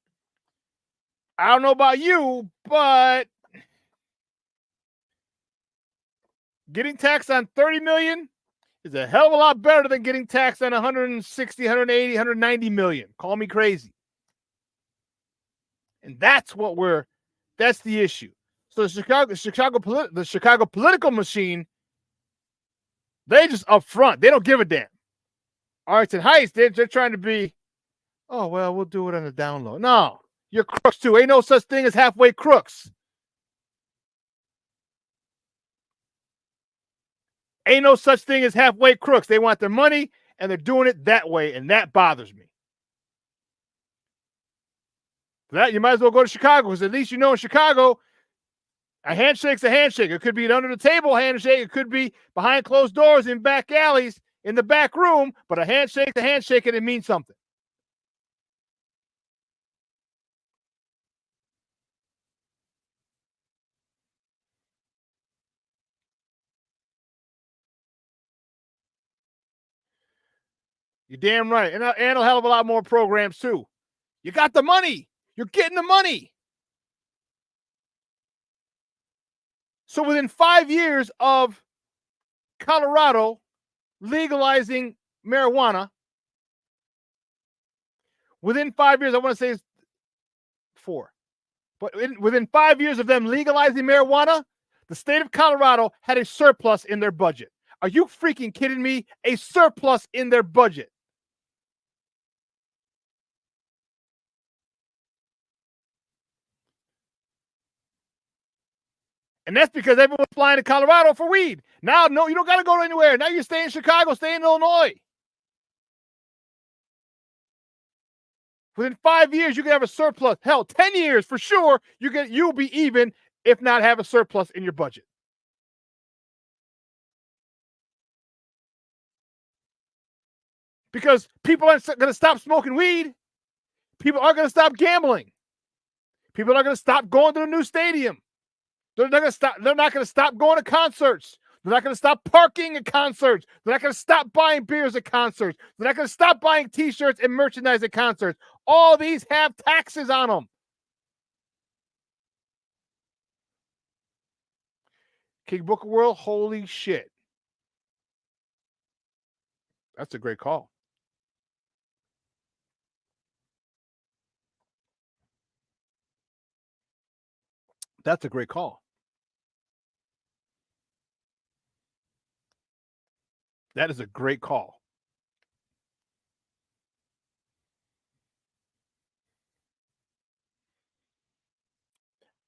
I don't know about you, but getting taxed on 30 million is a hell of a lot better than getting taxed on 160, 180, 190 million. Call me crazy. And that's the issue. So the Chicago political machine, they just up front. They don't give a damn. Arlington Heights, they're trying to be, oh, well, we'll do it on the down low. No, you're crooks too. Ain't no such thing as halfway crooks. Ain't no such thing as halfway crooks. They want their money, and they're doing it that way, and that bothers me. For that, you might as well go to Chicago, because at least in Chicago, a handshake's a handshake. It could be an under-the-table handshake. It could be behind closed doors in back alleys in the back room, but a handshake's a handshake, and it means something. You're damn right. And a hell of a lot more programs, too. You got the money. You're getting the money. So within 5 years of Colorado legalizing marijuana, within 5 years, I want to say it's 4. But within 5 years of them legalizing marijuana, the state of Colorado had a surplus in their budget. Are you freaking kidding me? A surplus in their budget. And that's because everyone's flying to Colorado for weed. Now, no, you don't got to go anywhere. Now you stay in Chicago, stay in Illinois. Within 5 years, you can have a surplus. Hell, 10 years for sure, you'll be even, if not have a surplus in your budget. Because people aren't going to stop smoking weed. People aren't going to stop gambling. People aren't going to stop going to the new stadium. They're not going to stop going to concerts. They're not going to stop parking at concerts. They're not going to stop buying beers at concerts. They're not going to stop buying T-shirts and merchandise at concerts. All these have taxes on them. King Booker World, holy shit. That's a great call. That's a great call. That is a great call.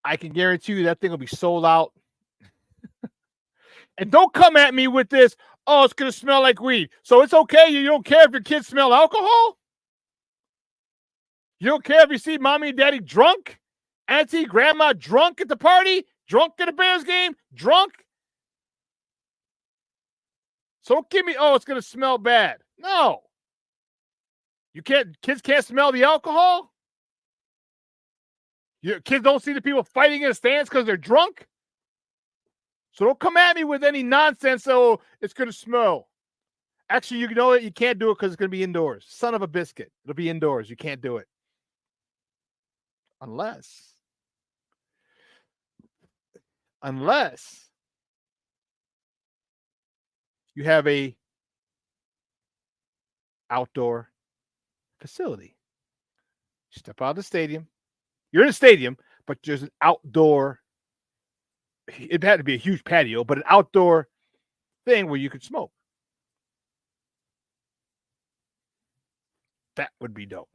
I can guarantee you that thing will be sold out. And don't come at me with this, oh, it's going to smell like weed. So it's okay. You don't care if your kids smell alcohol? You don't care if you see mommy and daddy drunk? Auntie, grandma drunk at the party? Drunk at a Bears game? Drunk? So don't give me, oh, it's going to smell bad. No. Kids can't smell the alcohol? Your kids don't see the people fighting in the stands because they're drunk? So don't come at me with any nonsense, oh, it's going to smell. Actually, you know what? You can't do it because it's going to be indoors. Son of a biscuit. It'll be indoors. You can't do it. Unless you have a outdoor facility. You step out of the stadium. You're in a stadium, but there's an outdoor. It had to be a huge patio, but an outdoor thing where you could smoke. That would be dope.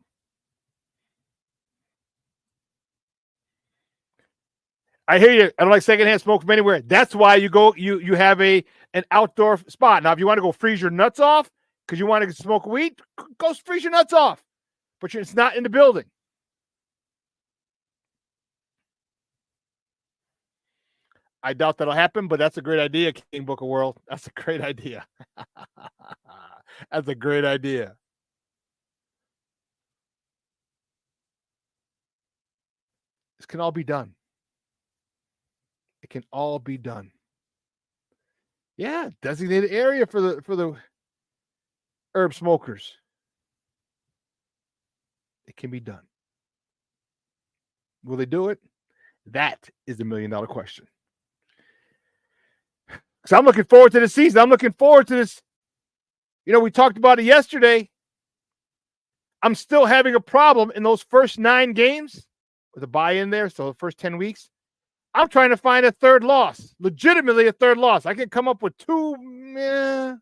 I hear you. I don't like secondhand smoke from anywhere. That's why you have an outdoor spot. Now, if you want to go freeze your nuts off because you want to smoke weed, go freeze your nuts off. But it's not in the building. I doubt that'll happen, but that's a great idea, King Booker World. That's a great idea. That's a great idea. This can all be done. It can all be done. Yeah, designated area for the herb smokers. It can be done. Will they do it? That is the $1 million question. Because I'm looking forward to the season. I'm looking forward to this. You know, we talked about it yesterday. I'm still having a problem in those first 9 games with a buy-in there. So the first 10 weeks. I'm trying to find a third loss. Legitimately a third loss. I can come up with 2.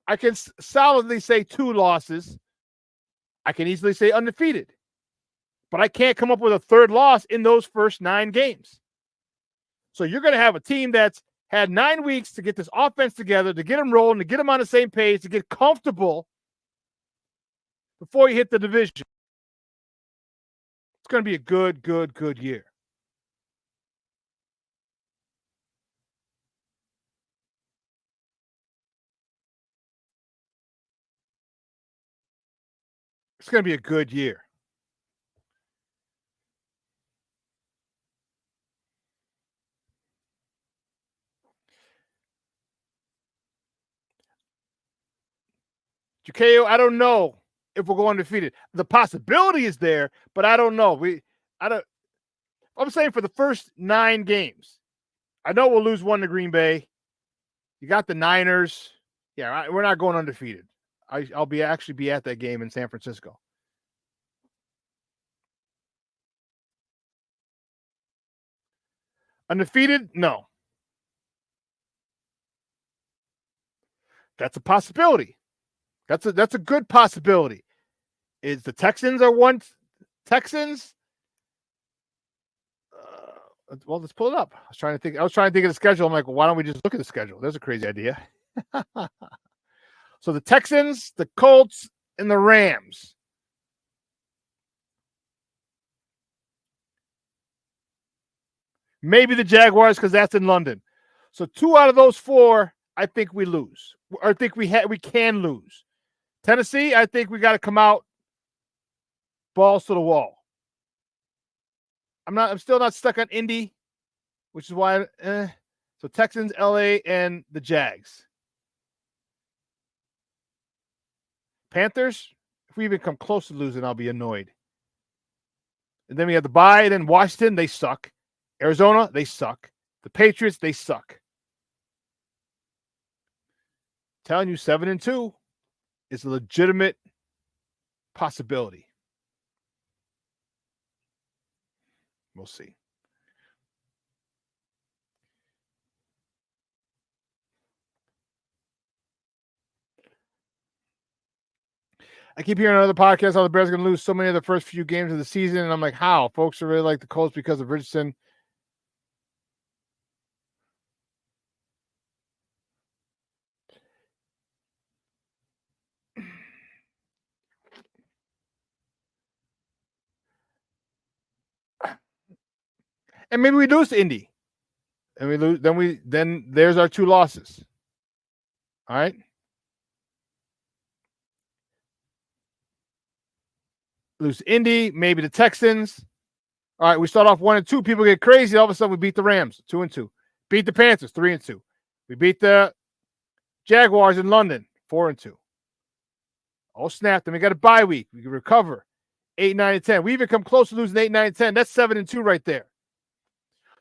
I can solidly say 2 losses. I can easily say undefeated. But I can't come up with a third loss in those first 9 games. So you're going to have a team that's had 9 weeks to get this offense together, to get them rolling, to get them on the same page, to get comfortable before you hit the division. It's going to be a good year. It's going to be a good year. Jukeo, I don't know if we're going undefeated. The possibility is there, but I don't know. I'm saying for the first 9 games, I know we'll lose 1 to Green Bay. You got the Niners. Yeah, we're not going undefeated. I'll be at that game in San Francisco. Undefeated? No. That's a possibility. That's a good possibility. Is the Texans are one Texans? Well, let's pull it up. I was trying to think of the schedule. I'm like, well, why don't we just look at the schedule? There's a crazy idea. So the Texans, the Colts, and the Rams. Maybe the Jaguars because that's in London. So 2 out of those 4, I think we lose. Or I think we can lose. Tennessee, I think we got to come out balls to the wall. I'm still not stuck on Indy, which is why so Texans, LA, and the Jags. Panthers, if we even come close to losing, I'll be annoyed. And then we have the bye, and then Washington, they suck. Arizona, they suck. The Patriots, they suck. Telling you 7-2 is a legitimate possibility. We'll see. I keep hearing on other podcasts how the Bears are going to lose so many of the first few games of the season, and I'm like, how? Folks are really like the Colts because of Richardson. And maybe we lose to Indy. And we lose, then there's our 2 losses. All right. Lose to Indy, maybe the Texans. All right, we start off 1-2. People get crazy. All of a sudden, we beat the Rams 2-2. Beat the Panthers 3-2. We beat the Jaguars in London 4-2. Oh, snap. Then we got a bye week. We can recover 8, 9, and 10. We even come close to losing 8, 9, and 10. That's 7-2 right there.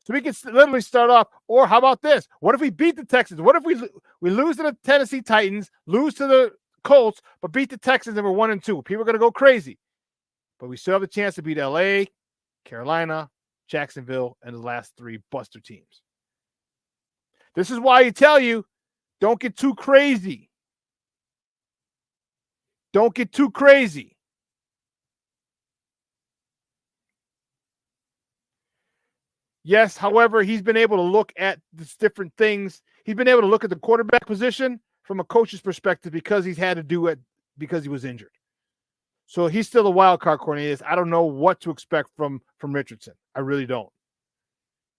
So we can literally start off. Or how about this? What if we beat the Texans? What if we lose to the Tennessee Titans, lose to the Colts, but beat the Texans and we're 1-2? People are going to go crazy. But we still have the chance to beat LA, Carolina, Jacksonville, and the last 3 buster teams. This is why I tell you, don't get too crazy. Don't get too crazy. Yes, however, he's been able to look at these different things. He's been able to look at the quarterback position from a coach's perspective because he's had to do it because he was injured. So he's still a wild card Cornelius. I don't know what to expect from Richardson. I really don't.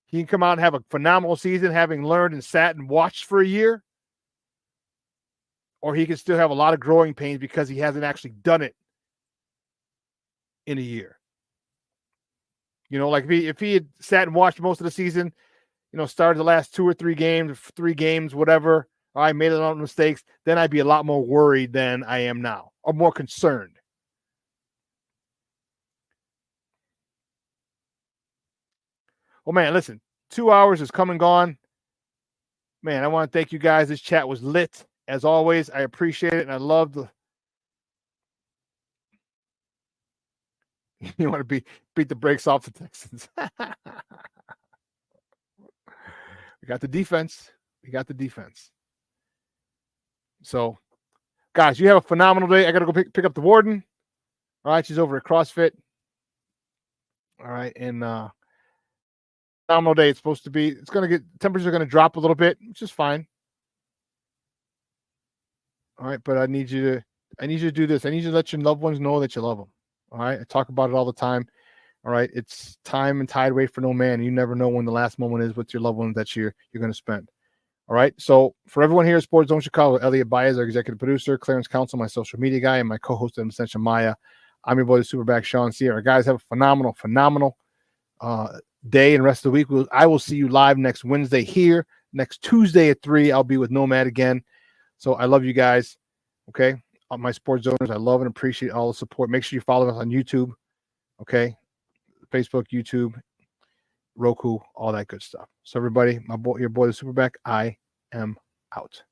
He can come out and have a phenomenal season, having learned and sat and watched for a year. Or he can still have a lot of growing pains because he hasn't actually done it in a year. You know, like if he had sat and watched most of the season, you know, started the last 2 or 3 games, whatever, or I made a lot of mistakes, then I'd be a lot more worried than I am now, or more concerned. Well, man, listen, 2 hours has come and gone. Man, I want to thank you guys. This chat was lit. As always, I appreciate it, and I love the you want to beat the brakes off the Texans. We got the defense. So, guys, you have a phenomenal day. I got to go pick up the warden. All right, she's over at CrossFit. All right, and phenomenal day. It's supposed to be. It's going to get temperatures are going to drop a little bit, which is fine. All right, but I need you to do this. I need you to let your loved ones know that you love them. All right, I talk about it all the time. All right, it's time and tide wait for no man. You never know when the last moment is with your loved ones that you're going to spend. All right, so for everyone here at Sports Zone Chicago, Elliot Baez, our executive producer, Clarence Council, my social media guy, and my co-host, Essential Maya. I'm your boy, the SuperBack, Shawn Sierra. Guys, have a phenomenal day and rest of the week. I will see you live next Wednesday here. Next Tuesday at 3, I'll be with Nomad again. So I love you guys. Okay, my sports zoners, I love and appreciate all the support. Make sure you follow us on YouTube. Okay, Facebook, YouTube, Roku, all that good stuff. So everybody, your boy, the SuperBack, I am out.